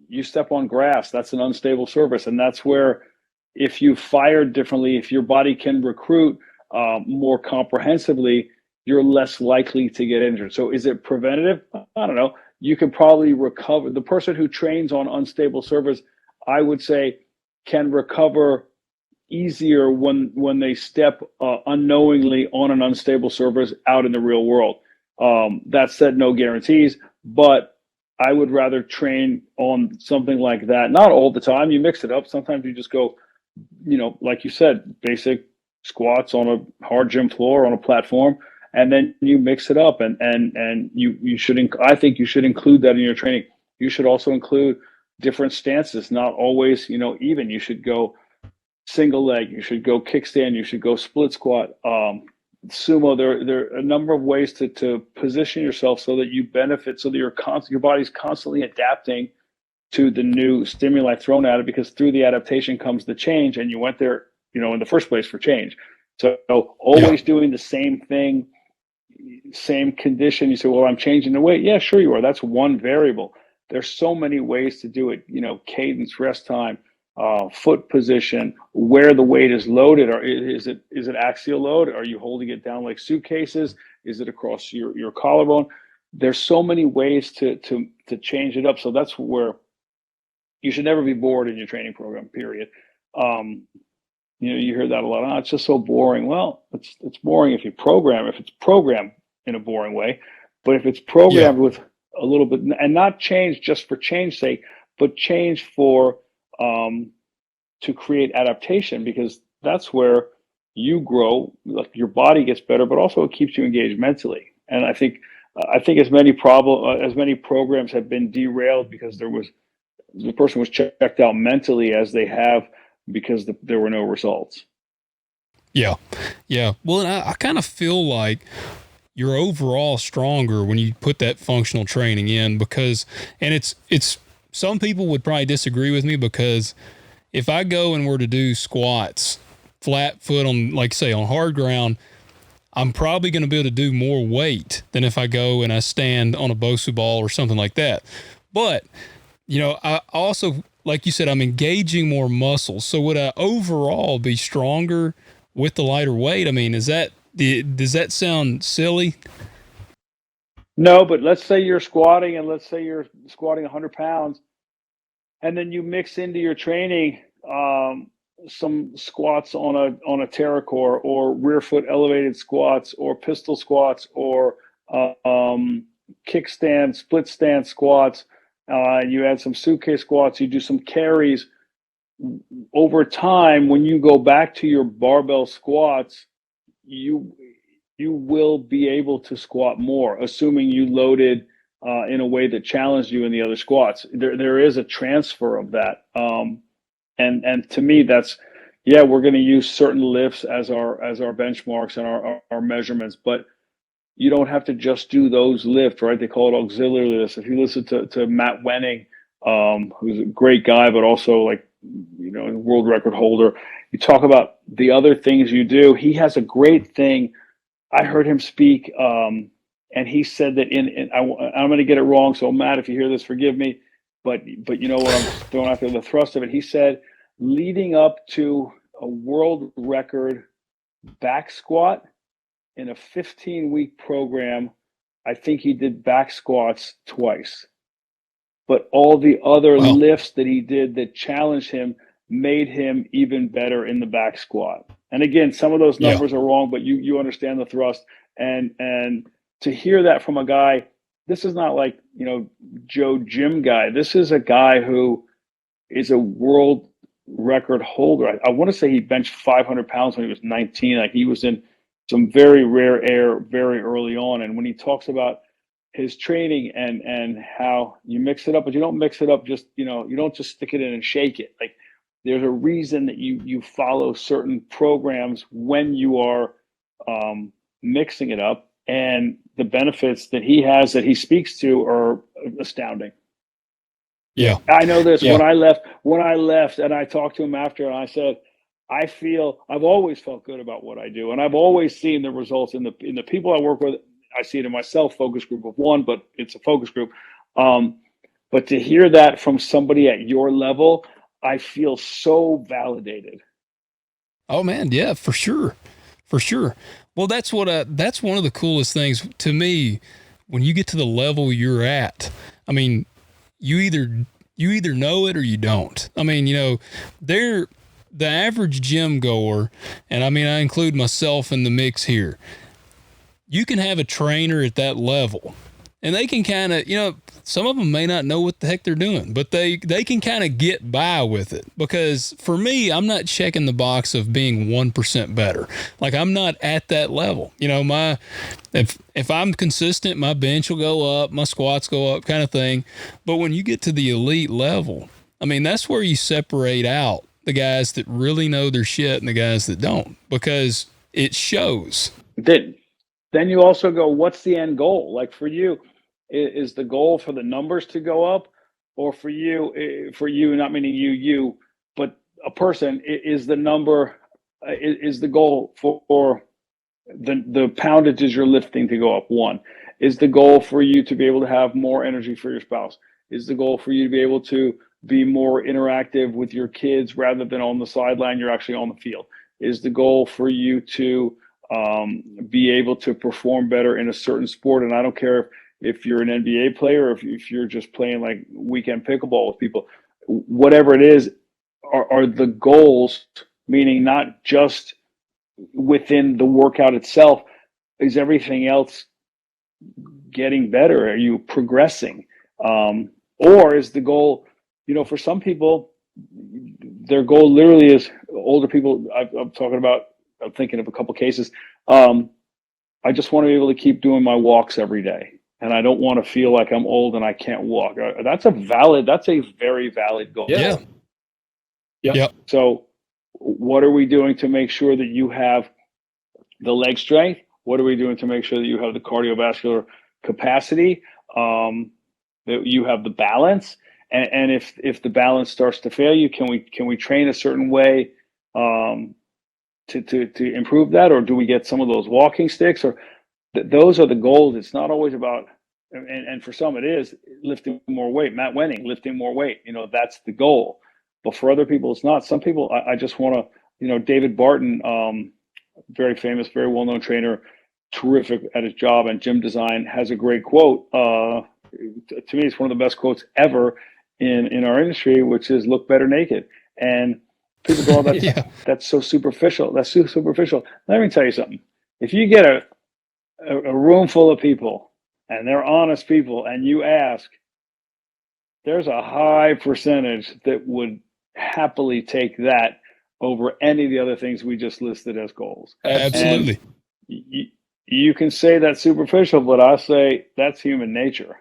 you step on grass, that's an unstable surface, and that's where, if you fire differently, if your body can recruit more comprehensively, you're less likely to get injured. So is it preventative? I don't know. You can probably recover. The person who trains on unstable surface, I would say, can recover easier when they step unknowingly on an unstable surface out in the real world. That said, no guarantees, but I would rather train on something like that. Not all the time. You mix it up. Sometimes you just go, like you said, basic squats on a hard gym floor on a platform, and then you mix it up, and you should. I think you should include that in your training. You should also include different stances, not always even. You should go single leg. You should go kickstand. You should go split squat. Sumo. There are a number of ways to position yourself so that you benefit, so that your body's constantly adapting to the new stimuli thrown at it, because through the adaptation comes the change, and you went there, in the first place for change. So always doing the same thing, same condition. You say, well, I'm changing the weight. Yeah, sure you are. That's one variable. There's so many ways to do it. Cadence, rest time, foot position, where the weight is loaded, or is it axial load? Are you holding it down like suitcases? Is it across your collarbone? There's so many ways to change it up. So that's where you should never be bored in your training program, period. You hear that a lot. Oh, it's just so boring. Well, it's boring if it's programmed in a boring way. But if it's programmed with a little bit, and not change just for change's sake, but change for to create adaptation, because that's where you grow. Like, your body gets better, but also it keeps you engaged mentally. And I think as many programs have been derailed because the person was checked out mentally as they have because there were no results. Yeah. Well, and I kind of feel like you're overall stronger when you put that functional training in, because, and it's some people would probably disagree with me, because if I go and were to do squats flat foot on, like, say, on hard ground, I'm probably going to be able to do more weight than if I go and I stand on a Bosu ball or something like that. But I also, like you said, I'm engaging more muscles. So would I overall be stronger with the lighter weight? I mean, does that sound silly? No, but let's say you're squatting, and let's say you're squatting 100 pounds, and then you mix into your training some squats on a TerraCore, or rear foot elevated squats, or pistol squats, or kickstand, split stand squats. You add some suitcase squats. You do some carries. Over time, when you go back to your barbell squats, you you will be able to squat more, assuming you loaded in a way that challenged you in the other squats. There is a transfer of that, and to me, that's, yeah, we're going to use certain lifts as our benchmarks and our measurements, but you don't have to just do those lifts, right? They call it auxiliary lifts. If you listen to Matt Wenning, who's a great guy, but also like, world record holder, you talk about the other things you do. He has a great thing. I heard him speak, and he said that I'm going to get it wrong. So Matt, if you hear this, forgive me. But you know what, I'm throwing out there the thrust of it. He said, leading up to a world record back squat in a 15-week program, I think he did back squats twice. But all the other Well, lifts that he did that challenged him made him even better in the back squat. And again, some of those yeah. numbers are wrong, but you understand the thrust. And to hear that from a guy, this is not like, Joe Gym guy. This is a guy who is a world record holder. I want to say he benched 500 pounds when he was 19. Like, he was in some very rare air very early on. And when he talks about his training and how you mix it up, but you don't mix it up just, you don't just stick it in and shake it. Like, there's a reason that you follow certain programs when you are mixing it up, and the benefits that he has that he speaks to are astounding. Yeah. I know this. Yeah. When I left and I talked to him after, and I said, I've always felt good about what I do, and I've always seen the results in the people I work with. I see it in myself, focus group of one, but it's a focus group. But to hear that from somebody at your level, I feel so validated. Oh man, yeah, for sure. For sure. Well, that's one of the coolest things to me when you get to the level you're at. I mean, you either know it or you don't. I mean, they're the average gym goer, and I mean, I include myself in the mix here. You can have a trainer at that level, and they can kind of, some of them may not know what the heck they're doing, but they can kind of get by with it. Because for me, I'm not checking the box of being 1% better. Like, I'm not at that level. If I'm consistent, my bench will go up, my squats go up, kind of thing. But when you get to the elite level, I mean, that's where you separate out the guys that really know their shit and the guys that don't, because it shows. Then you also go, what's the end goal? Like, for you, is the goal for the numbers to go up, or for you, not meaning you, but a person, is the number, is the goal for the poundages you're lifting to go up? One, is the goal for you to be able to have more energy for your spouse? Is the goal for you to be able to be more interactive with your kids rather than on the sideline, you're actually on the field? Is the goal for you to be able to perform better in a certain sport? And I don't care if you're an NBA player, or if you're just playing like weekend pickleball with people, whatever it is, are the goals, meaning not just within the workout itself, is everything else getting better? Are you progressing? Or is the goal, for some people, their goal literally is, older people, I'm talking about, I'm thinking of a couple cases. I just want to be able to keep doing my walks every day, and I don't want to feel like I'm old and I can't walk. That's a very valid goal. Yeah. Yeah. So what are we doing to make sure that you have the leg strength? What are we doing to make sure that you have the cardiovascular capacity? That you have the balance? And if the balance starts to fail you, can we train a certain way to improve that? Or do we get some of those walking sticks? Or those are the goals. It's not always about and for some it is lifting more weight. Matt Wenning, lifting more weight. That's the goal. But for other people, it's not. Some people, I just want to, David Barton, very famous, very well-known trainer, terrific at his job and gym design, has a great quote. To me, it's one of the best quotes ever in our industry, which is "Look better naked." And people go, "Oh, that's so superficial. That's so superficial." Let me tell you something. If you get a room full of people and they're honest people, and you ask, there's a high percentage that would happily take that over any of the other things we just listed as goals. Absolutely. You can say that's superficial, but I say that's human nature.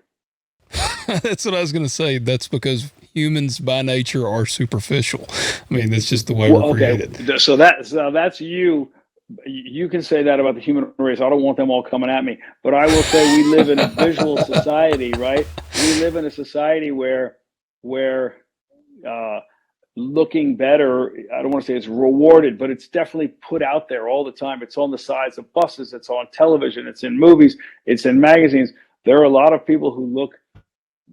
That's what I was going to say. That's because humans by nature are superficial. I mean, that's just the way we're created. So that's you. You can say that about the human race. I don't want them all coming at me, but I will say we live in a visual society, right? We live in a society where looking better, I don't want to say it's rewarded, but it's definitely put out there all the time. It's on the sides of buses, it's on television, it's in movies, it's in magazines. There are a lot of people who look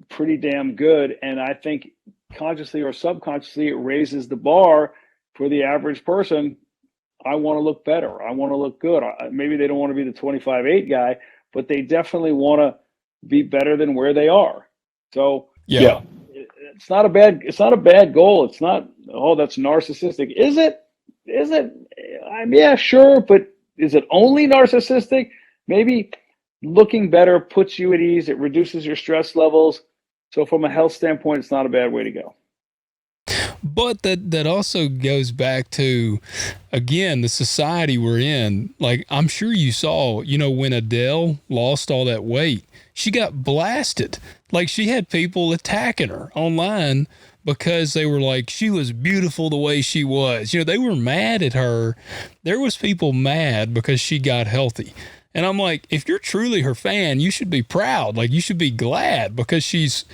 pretty damn good, and I think consciously or subconsciously it raises the bar for the average person. I want to look better. I want to look good. Maybe they don't want to be the 25-8 guy, but they definitely want to be better than where they are. So yeah. It's not a bad goal. It's not, oh, that's narcissistic. Is it? Yeah, sure. But is it only narcissistic? Maybe looking better puts you at ease. It reduces your stress levels. So from a health standpoint, it's not a bad way to go. But that also goes back to, again, the society we're in. Like, I'm sure you saw, when Adele lost all that weight, she got blasted. Like, she had people attacking her online because they were like, she was beautiful the way she was. They were mad at her. There was people mad because she got healthy. And I'm like, if you're truly her fan, you should be proud. Like, you should be glad because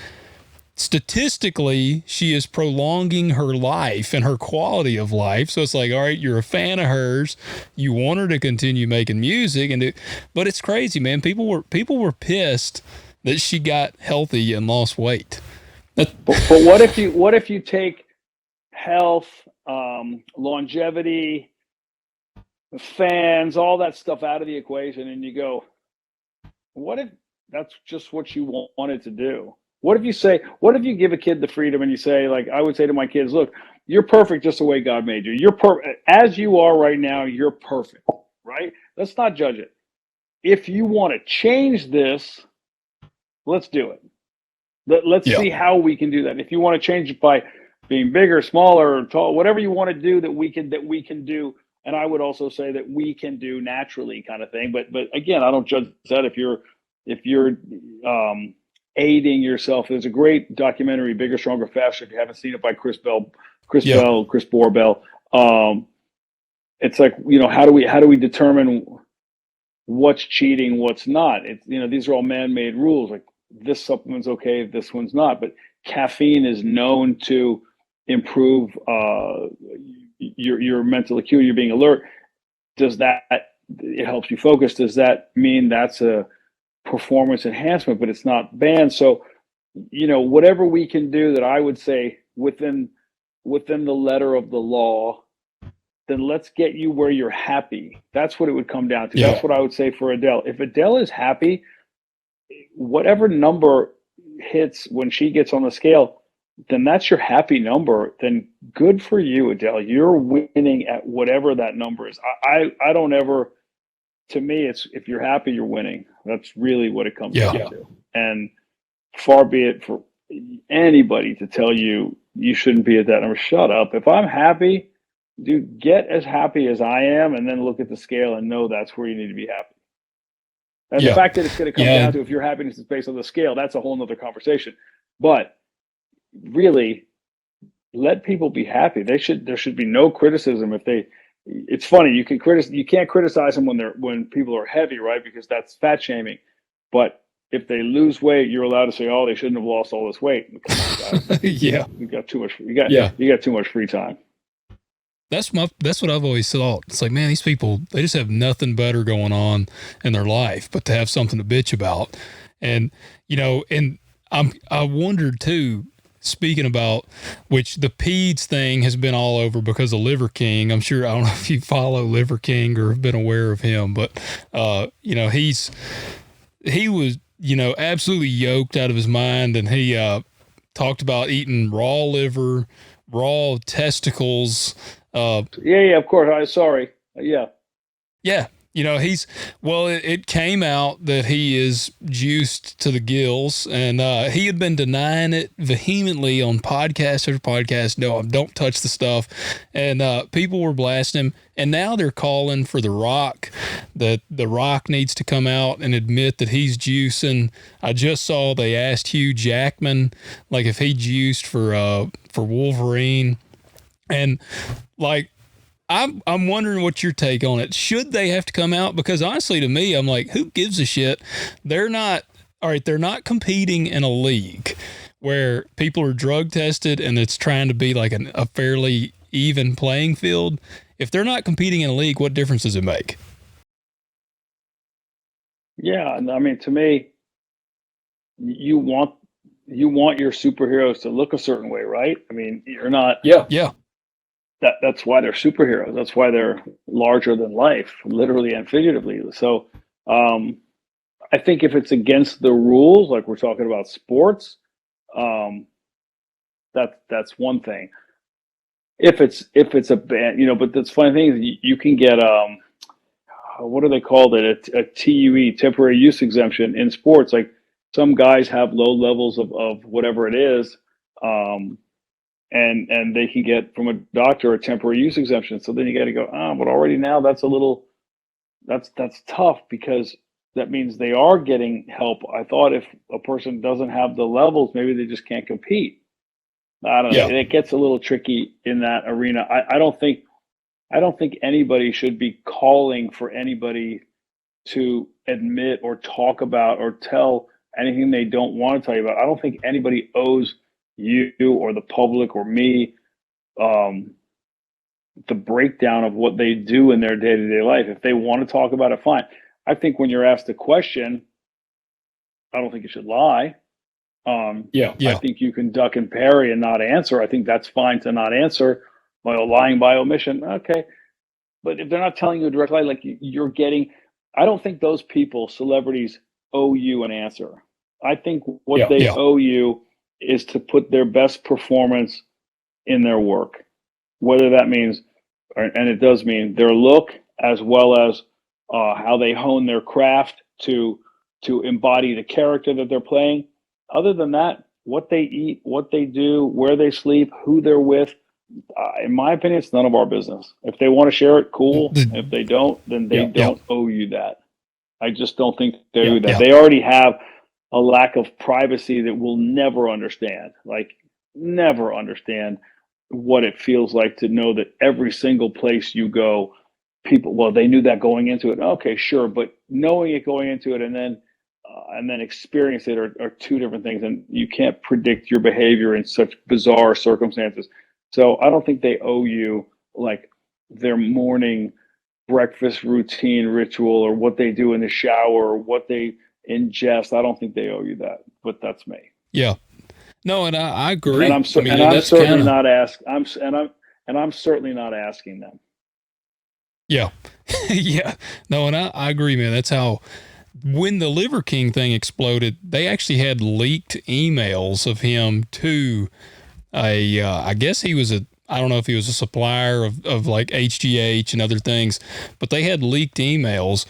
statistically, she is prolonging her life and her quality of life. So it's like, all right, you're a fan of hers. You want her to continue making music, but it's crazy, man. People were pissed that she got healthy and lost weight. But what if you take health, longevity, fans, all that stuff out of the equation, and you go, what if that's just what you wanted to do? What if you give a kid the freedom and you say, like I would say to my kids, look, you're perfect just the way God made you. You're perfect as you are right now. You're perfect, right? Let's not judge it. If you want to change this, let's do it. Let's see how we can do that. If you want to change it by being bigger, smaller, tall, whatever you want to do that we can do. And I would also say that we can do naturally kind of thing. But again, I don't judge that if you're aiding yourself. There's a great documentary, Bigger, Stronger, Faster. If you haven't seen it, by Chris Borbell. It's like, how do we determine what's cheating, what's not? These are all man-made rules. Like, this supplement's okay, this one's not. But caffeine is known to improve your mental acuity, you're being alert. It helps you focus. Does that mean that's a performance enhancement, but it's not banned? So, whatever we can do that I would say within the letter of the law, then let's get you where you're happy. That's what it would come down to. Yeah. That's what I would say for Adele. If Adele is happy, whatever number hits when she gets on the scale, then that's your happy number. Then good for you, Adele. You're winning at whatever that number is. I don't ever, to me, it's if you're happy, you're winning. That's really what it comes down to. And far be it for anybody to tell you shouldn't be at that number. Shut up. If I'm happy, dude, get as happy as I am, and then look at the scale and know that's where you need to be happy. And the fact that it's going to come down to if your happiness is based on the scale, that's a whole nother conversation. But really, let people be happy. There should be no criticism it's funny, you can't criticize them when people are heavy, right? Because that's fat shaming. But if they lose weight, you're allowed to say, "Oh, they shouldn't have lost all this weight." Yeah, you got too much. You got too much free time. That's what I've always thought. It's like, man, these people, they just have nothing better going on in their life but to have something to bitch about. And, and I wondered too, speaking about which the PEDS thing has been all over because of Liver King. I'm sure, I don't know if you follow Liver King or have been aware of him, but, he was, absolutely yoked out of his mind. And he, talked about eating raw liver, raw testicles. Yeah, of course. Sorry. Yeah. Yeah. It came out that he is juiced to the gills, and he had been denying it vehemently on podcast after podcast. No, don't touch the stuff. And people were blasting him. And now they're calling for The Rock, that The Rock needs to come out and admit that he's juicing. I just saw they asked Hugh Jackman, like, if he juiced for Wolverine. And, like, I'm wondering what your take on it. Should they have to come out? Because honestly, to me, I'm like, who gives a shit? They're not competing in a league where people are drug tested and it's trying to be like a fairly even playing field. If they're not competing in a league, what difference does it make? Yeah, I mean, to me, you want your superheroes to look a certain way, right? I mean, you're not. Yeah. That's why they're superheroes. That's why they're larger than life, literally and figuratively. So, I think if it's against the rules, like we're talking about sports, that's one thing. If it's a ban, but that's funny thing is you can get what do they call it? A TUE, temporary use exemption in sports. Like some guys have low levels of whatever it is, and they can get from a doctor a temporary use exemption. So then you got to go, but already now that's tough because that means they are getting help. I thought if a person doesn't have the levels, maybe they just can't compete. I don't know. It gets a little tricky in that arena. I don't think anybody should be calling for anybody to admit or talk about or tell anything they don't want to tell you about. I don't think anybody owes you or the public or me the breakdown of what they do in their day-to-day life. If they want to talk about it, fine. I think when you're asked a question, I don't think you should lie. I think you can duck and parry and not answer. I think that's fine to not answer. Well, lying by omission, okay. But if they're not telling you directly, like you're getting, I don't think those people, celebrities, owe you an answer. I think what they owe you is to put their best performance in their work, whether that means, and it does mean their look as well as how they hone their craft to embody the character that they're playing. Other than that, what they eat, what they do, where they sleep, who they're with, in my opinion, it's none of our business. If they want to share it, cool. If they don't, then they don't owe you that. I just don't think they owe you that. They already have a lack of privacy that we'll never understand. Like, never understand what it feels like to know that every single place you go, people, they knew that going into it. Okay, sure. But knowing it going into it and then experience it are two different things. And you can't predict your behavior in such bizarre circumstances. So I don't think they owe you like their morning breakfast routine ritual or what they do in the shower or what they ingest. I don't think they owe you that, but that's me. Yeah. No, and I agree. And I'm certainly not asking them. Yeah. Yeah. No, and I agree, man. That's how, when the Liver King thing exploded, they actually had leaked emails of him to I guess he was I don't know if he was a supplier of like HGH and other things, but they had leaked emails.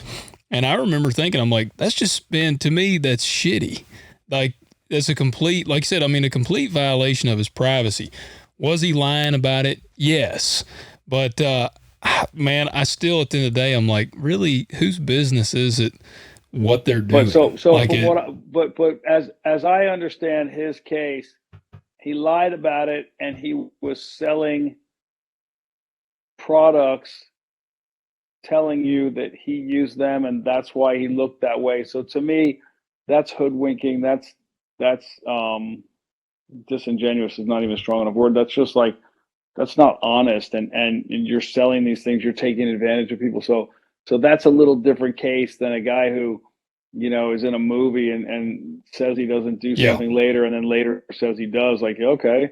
And I remember thinking, I'm like, that's just been, to me, that's shitty. Like, that's a complete, like I said, a complete violation of his privacy. Was he lying about it? Yes. But, man, I still, at the end of the day, I'm like, really, whose business is it what they're doing? But as I understand his case, he lied about it and he was selling products telling you that he used them and that's why he looked that way. So to me, that's hoodwinking. That's disingenuous is not even a strong enough word. That's just like, that's not honest. And you're selling these things, you're taking advantage of people. So that's a little different case than a guy who is in a movie and says he doesn't do Yeah. something later, and then later says he does. Like, okay,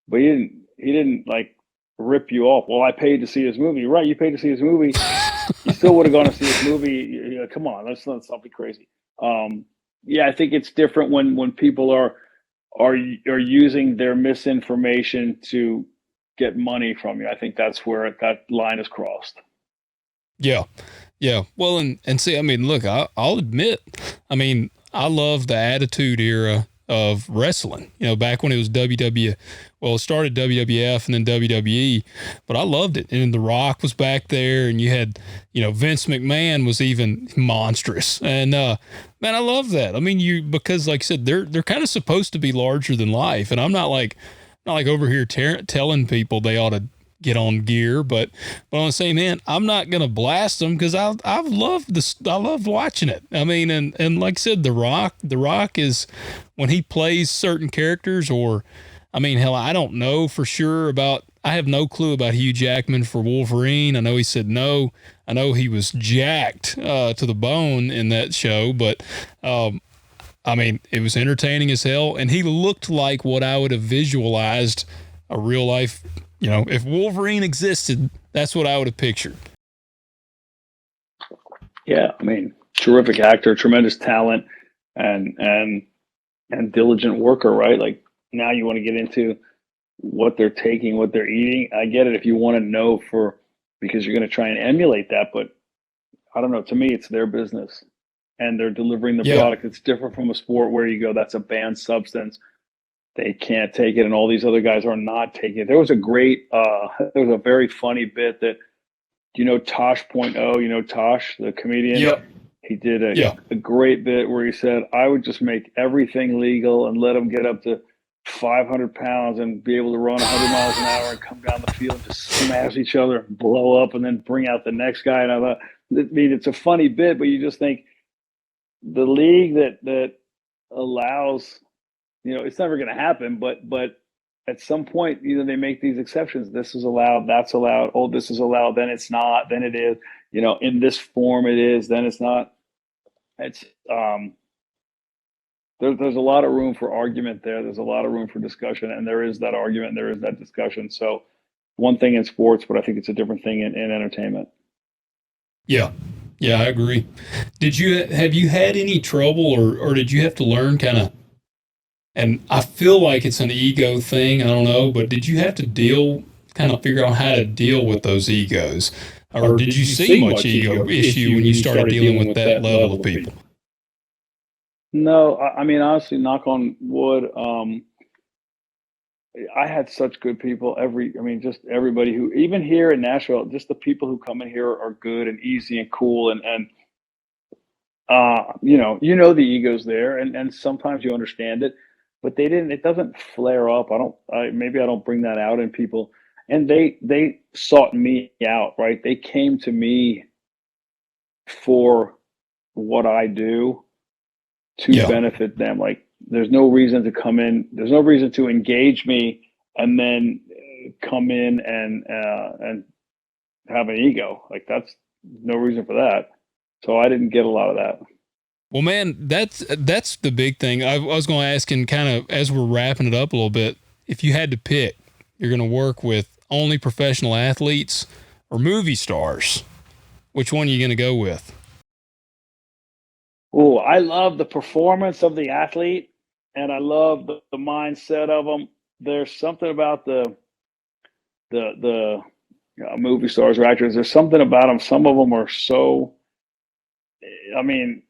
but he didn't like rip you off. Well, I paid to see his movie. Right, you paid to see his movie. You still would have gone to see his movie. Come on, let's not be crazy. Yeah, I think it's different when people are using their misinformation to get money from you. I think that's where that line is crossed. Yeah. Yeah. Well, and see, I mean, look, I'll admit, I mean, I love the Attitude Era of wrestling, back when it was well, it started WWF and then WWE, but I loved it. And The Rock was back there, and you had, Vince McMahon was even monstrous. And, man, I love that. I mean, because like I said, they're kind of supposed to be larger than life. And I'm not like over here telling people they ought to get on gear, but I'm saying, man, I'm not gonna blast them because I've loved this. I love watching it. I mean, and like I said, The Rock is when he plays certain characters, or I mean, hell, I don't know for sure about. I have no clue about Hugh Jackman for Wolverine. I know he said no. I know he was jacked to the bone in that show, but I mean, it was entertaining as hell, and he looked like what I would have visualized a real life. If Wolverine existed, that's what I would have pictured. Yeah, I mean, terrific actor, tremendous talent, and diligent worker, right? Like, now you want to get into what they're taking, what they're eating. I get it if you want to know because you're going to try and emulate that, but I don't know. To me, it's their business, and they're delivering the Yeah, product. It's different from a sport where you go, that's a banned substance. They can't take it, and all these other guys are not taking it. There was a very funny bit that, Tosh Point oh, Tosh, the comedian. yeah, He did yeah. a great bit where he said, I would just make everything legal and let them get up to 500 pounds and be able to run 100 miles an hour and come down the field and just smash each other, blow up, and then bring out the next guy. And I thought, it's a funny bit, but you just think the league that allows, it's never going to happen, but at some point, either they make these exceptions. This is allowed, that's allowed. Oh, this is allowed, then it's not, then it is. In this form it is, then it's not. It's there's a lot of room for argument there. There's a lot of room for discussion, and there is that argument, and there is that discussion. So, one thing in sports, but I think it's a different thing in entertainment. Yeah. Yeah, I agree. Have you had any trouble, or did you have to learn kind of, and I feel like it's an ego thing, I don't know, but did you have to figure out how to deal with those egos? Or did you see much ego issue when you started dealing with that level of people? No, I mean, honestly, knock on wood. I had such good people. Just everybody who, even here in Nashville, just the people who come in here are good and easy and cool, and the ego's there, and sometimes you understand it, but they didn't. It doesn't flare up. Maybe I don't bring that out in people, and they sought me out, right? They came to me for what I do to Yeah. benefit them. Like, there's no reason to come in. There's no reason to engage me and then come in and have an ego. Like, that's no reason for that. So I didn't get a lot of that. Well, man, that's the big thing. I was going to ask, and kind of as we're wrapping it up a little bit, if you had to pick, you're going to work with only professional athletes or movie stars, which one are you going to go with? Oh, I love the performance of the athlete, and I love the mindset of them. There's something about the movie stars or actors. There's something about them. Some of them are so. I mean,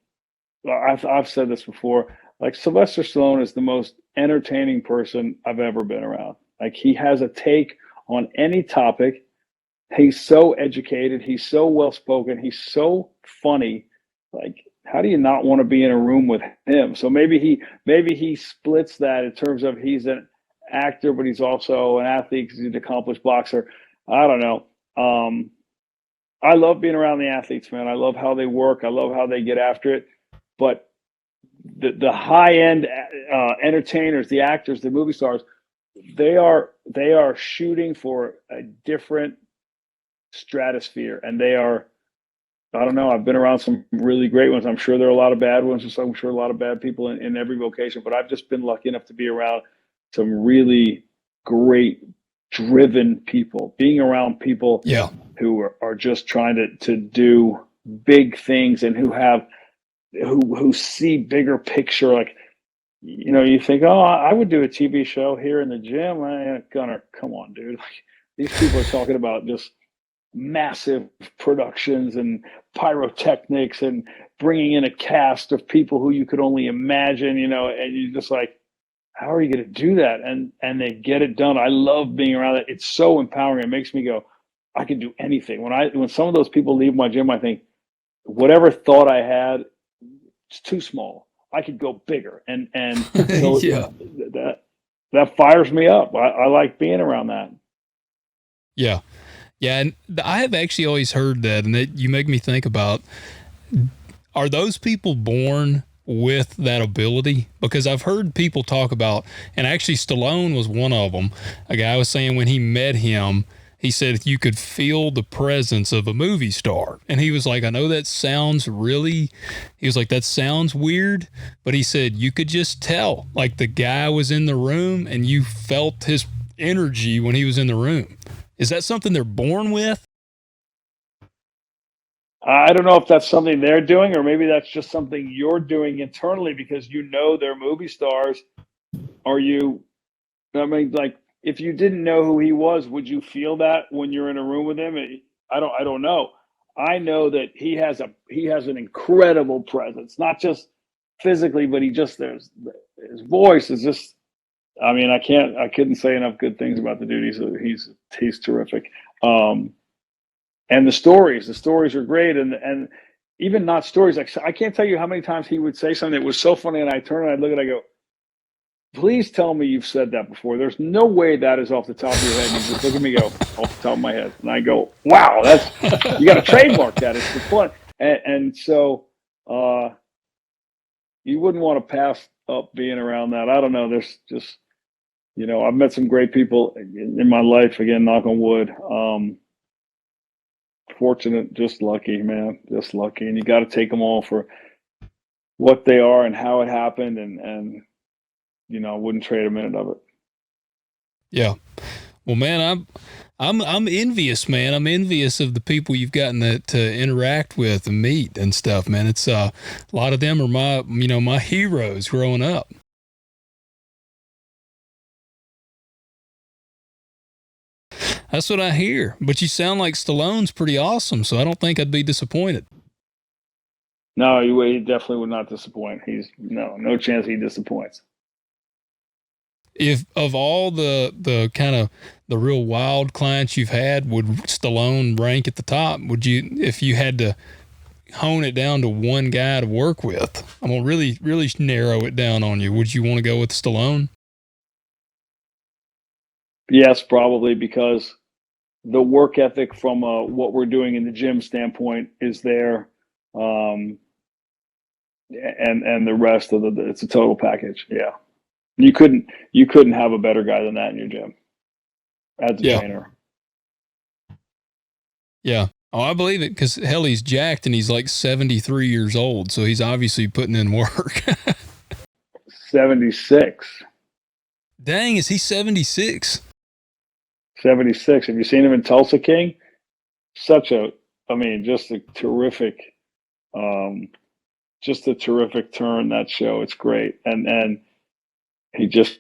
I've said this before. Like, Sylvester Stallone is the most entertaining person I've ever been around. Like, he has a take on any topic. He's so educated. He's so well spoken. He's so funny. Like, how do you not want to be in a room with him? So maybe he splits that in terms of he's an actor, but he's also an athlete because he's an accomplished boxer. I don't know. I love being around the athletes, man. I love how they work. I love how they get after it. But the high end entertainers, the actors, the movie stars, they are shooting for a different stratosphere, and I don't know. I've been around some really great ones. I'm sure there are a lot of bad ones. I'm sure a lot of bad people in every vocation, but I've just been lucky enough to be around some really great, driven people. Being around people Yeah. who are just trying to do big things and who see bigger picture. Like, you think, oh, I would do a TV show here in the gym. Gunnar, come on, dude. Like, these people are talking about just massive productions and pyrotechnics and bringing in a cast of people who you could only imagine, and you're just like, how are you going to do that? And they get it done. I love being around it. It's so empowering. It makes me go, I can do anything. When some of those people leave my gym, I think whatever thought I had, it's too small. I could go bigger. And so Yeah. that fires me up. I like being around that. Yeah. Yeah. And I have actually always heard that, and you make me think about, are those people born with that ability? Because I've heard people talk about, and actually Stallone was one of them. A guy was saying when he met him, he said you could feel the presence of a movie star. And he was like, I know that sounds really, he was like, that sounds weird. But he said you could just tell, like the guy was in the room and you felt his energy when he was in the room. Is that something they're born with? I don't know if that's something they're doing, or maybe that's just something you're doing internally because they're movie stars. Are you, I mean, like, if you didn't know who he was, would you feel that when you're in a room with him? I don't know. I know that he has an incredible presence, not just physically, but there's his voice is just. I mean, I couldn't say enough good things about the dude. He's terrific. And the stories are great, and even not stories. Like, I can't tell you how many times he would say something that was so funny, and I turn and I look and I go, please tell me you've said that before. There's no way that is off the top of your head. And you just look at me, go, off the top of my head. And I go, wow, you got to trademark that. It's the fun. And so you wouldn't want to pass up being around that. I don't know. There's just, I've met some great people in my life, again, knock on wood. Fortunate, just lucky, man, just lucky. And you got to take them all for what they are and how it happened. And I wouldn't trade a minute of it. Yeah. Well, man, I'm envious, man. I'm envious of the people you've gotten to interact with and meet and stuff, man. It's a lot of them are my heroes growing up. That's what I hear. But you sound like Stallone's pretty awesome, so I don't think I'd be disappointed. No, he definitely would not disappoint. He's no chance he disappoints. If of all the kind of the real wild clients you've had, would Stallone rank at the top? Would you, if you had to hone it down to one guy to work with? I'm gonna really, really narrow it down on you. Would you want to go with Stallone? Yes, probably, because the work ethic from what we're doing in the gym standpoint is there, and the rest of it's a total package. Yeah, you couldn't have a better guy than that in your gym as a Yeah. trainer. Yeah. Oh, I believe it, because hell, he's jacked and he's like 73 years old, so he's obviously putting in work. 76. Dang, is he 76? 76. Have you seen him in Tulsa King? Just a terrific, turn, that show. It's great. And he just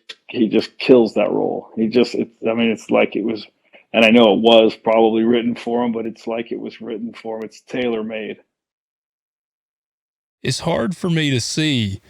kills that role. It's like it was, and I know it was probably written for him, but it's like it was written for him. It's tailor made. It's hard for me to see,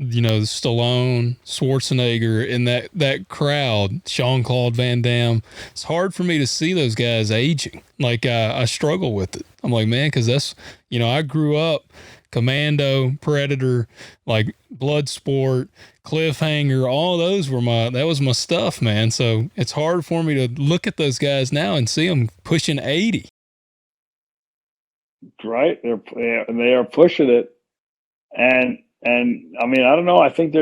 Stallone, Schwarzenegger, in that crowd, Jean-Claude Van Damme. It's hard for me to see those guys aging. Like, I struggle with it. I'm like, man, because that's, I grew up Commando, Predator, like Bloodsport, Cliffhanger, all those that was my stuff, man. So it's hard for me to look at those guys now and see them pushing 80. Right? They are pushing it. And I mean, I don't know. I think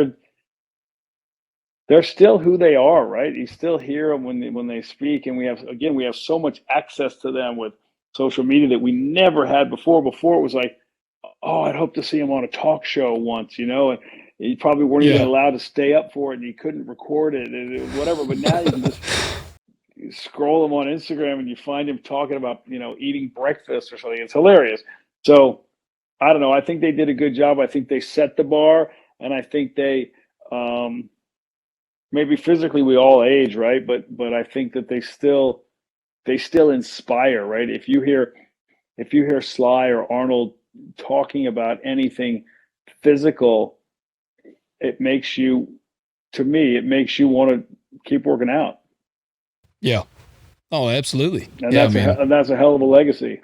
they're still who they are, right? You still hear them when they speak, and we have so much access to them with social media that we never had before. Before it was like, oh, I'd hope to see him on a talk show once, and you probably weren't even Yeah. allowed to stay up for it, and you couldn't record it and whatever. But now you can just scroll him on Instagram and you find him talking about, eating breakfast or something. It's hilarious. So I don't know. I think they did a good job. I think they set the bar, and I think they maybe physically we all age, right? But I think that they still inspire, right? If you hear Sly or Arnold talking about anything physical, it makes you want to keep working out. Yeah. Oh, absolutely. And Yeah, that's a hell of a legacy.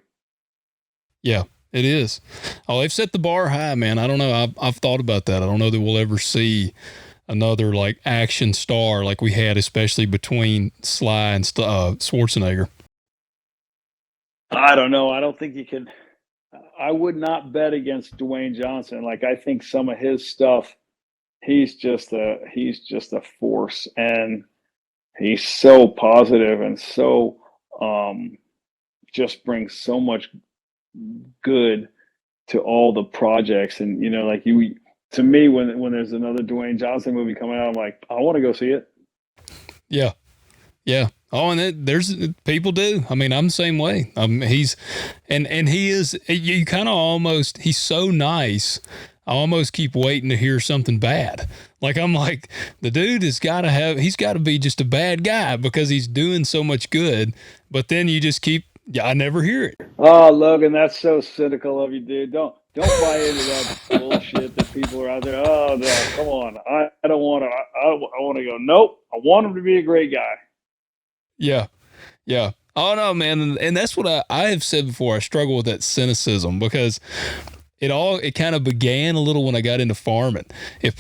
Yeah, it is. Oh, they've set the bar high, man. I don't know. I've thought about that. I don't know that we'll ever see another like action star like we had, especially between Sly and Schwarzenegger. I don't know. I don't think you can. I would not bet against Dwayne Johnson. Like, I think some of his stuff, he's just a force, and he's so positive and so just brings so much good to all the projects. And like to me, when there's another Dwayne Johnson movie coming out, I'm like, I want to go see it. Yeah. Yeah. Oh, and there's people do. I mean, I'm the same way. He's, and he is, you kind of almost, he's so nice. I almost keep waiting to hear something bad. Like, I'm like, the dude he's got to be just a bad guy because he's doing so much good. But then you just I never hear it. Oh, Logan, that's so cynical of you, dude. Don't buy into that bullshit that people are out there. Oh no, come on. I don't want to. I want to go. Nope. I want him to be a great guy. Yeah. Yeah. Oh no, man. And that's what I have said before. I struggle with that cynicism because it kind of began a little when I got into farming. I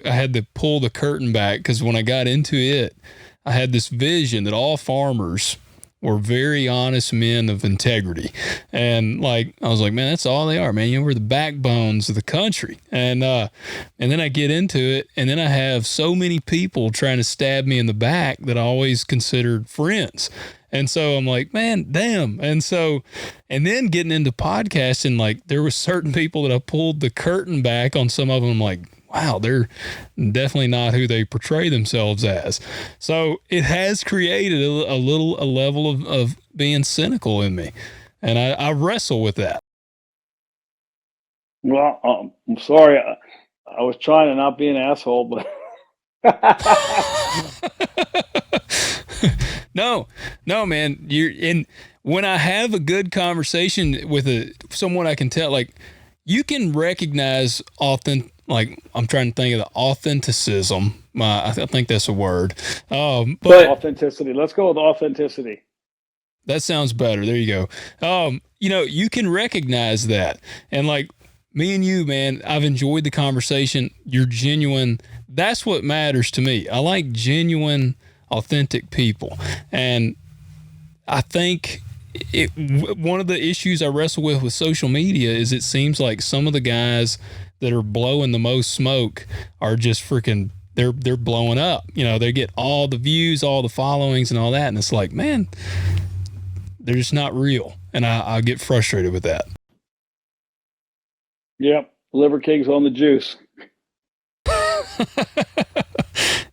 had to pull the curtain back because when I got into it, I had this vision that all farmers were very honest men of integrity. And like, I was like, man, that's all they are, man. We're the backbones of the country. And then I get into it, and then I have so many people trying to stab me in the back that I always considered friends. And so I'm like, man, damn. And then getting into podcasting, like there were certain people that I pulled the curtain back on some of them. I'm like, wow, they're definitely not who they portray themselves as. So it has created a level of being cynical in me. And I wrestle with that. Well, I'm sorry. I was trying to not be an asshole, but No, man. When I have a good conversation with someone, I can tell, like, you can recognize like, I'm trying to think of the authenticism. I think that's a word. But authenticity. Let's go with authenticity. That sounds better. There you go. You can recognize that. And like me and you, man, I've enjoyed the conversation. You're genuine. That's what matters to me. I like genuine, authentic people. And I think one of the issues I wrestle with social media is it seems like some of the guys that are blowing the most smoke are just freaking, they're blowing up. They get all the views, all the followings and all that. And it's like, man, they're just not real. And I get frustrated with that. Yep. Liver King's on the juice.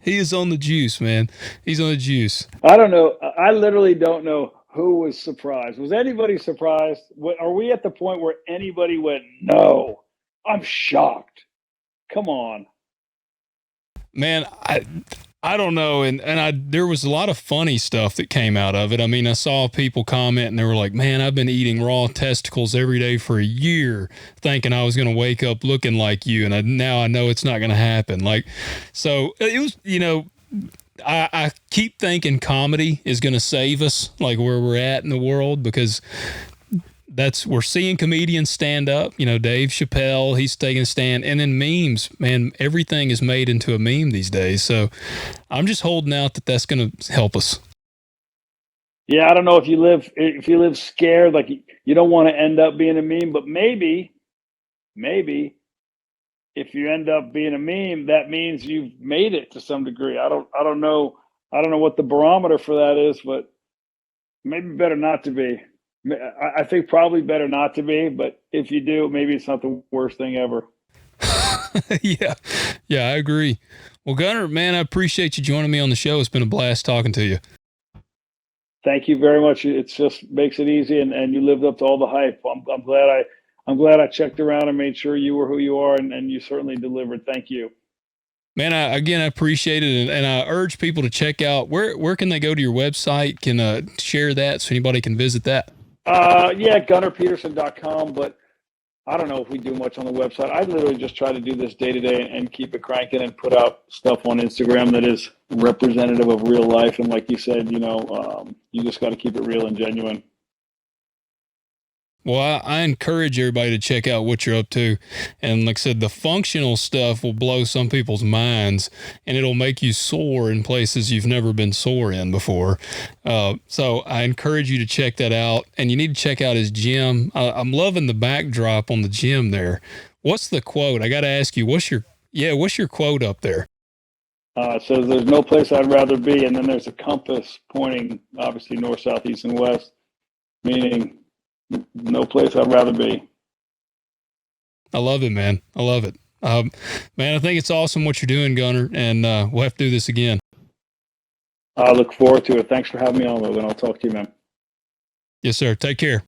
He is on the juice, man. He's on the juice. I don't know. I literally don't know who was surprised. Was anybody surprised? Are we at the point where anybody went, no, I'm shocked? Come on. Man, I don't know. And there was a lot of funny stuff that came out of it. I mean, I saw people comment and they were like, man, I've been eating raw testicles every day for a year thinking I was going to wake up looking like you. And now I know it's not going to happen. Like, so it was, I keep thinking comedy is going to save us, like where we're at in the world, because we're seeing comedians stand up. Dave Chappelle, he's taking a stand. And then memes, man, everything is made into a meme these days. So I'm just holding out that that's going to help us. Yeah, I don't know if you live scared, like you don't want to end up being a meme, but maybe if you end up being a meme, that means you've made it to some degree. I don't know what the barometer for that is, but maybe better not to be. I think probably better not to be, but if you do, maybe it's not the worst thing ever. Yeah. Yeah, I agree. Well, Gunnar, man, I appreciate you joining me on the show. It's been a blast talking to you. Thank you very much. It just makes it easy, and you lived up to all the hype. I'm glad I checked around and made sure you were who you are, and you certainly delivered. Thank you. Man, I appreciate it, and I urge people to check out where can they go to your website? Can share that so anybody can visit that. Yeah, GunnarPeterson.com, but I don't know if we do much on the website. I literally just try to do this day to day and keep it cranking and put out stuff on Instagram that is representative of real life. And like you said, you just got to keep it real and genuine. Well, I encourage everybody to check out what you're up to. And like I said, the functional stuff will blow some people's minds and it'll make you soar in places you've never been sore in before. So I encourage you to check that out. And you need to check out his gym. I'm loving the backdrop on the gym there. What's the quote? I got to ask you, what's your quote up there? So there's no place I'd rather be. And then there's a compass pointing, obviously, north, south, east, and west, meaning no place I'd rather be. I love it, man. I love it. Man, I think it's awesome what you're doing, Gunnar, and we'll have to do this again. I look forward to it. Thanks for having me on, Logan. I'll talk to you, man. Yes, sir. Take care.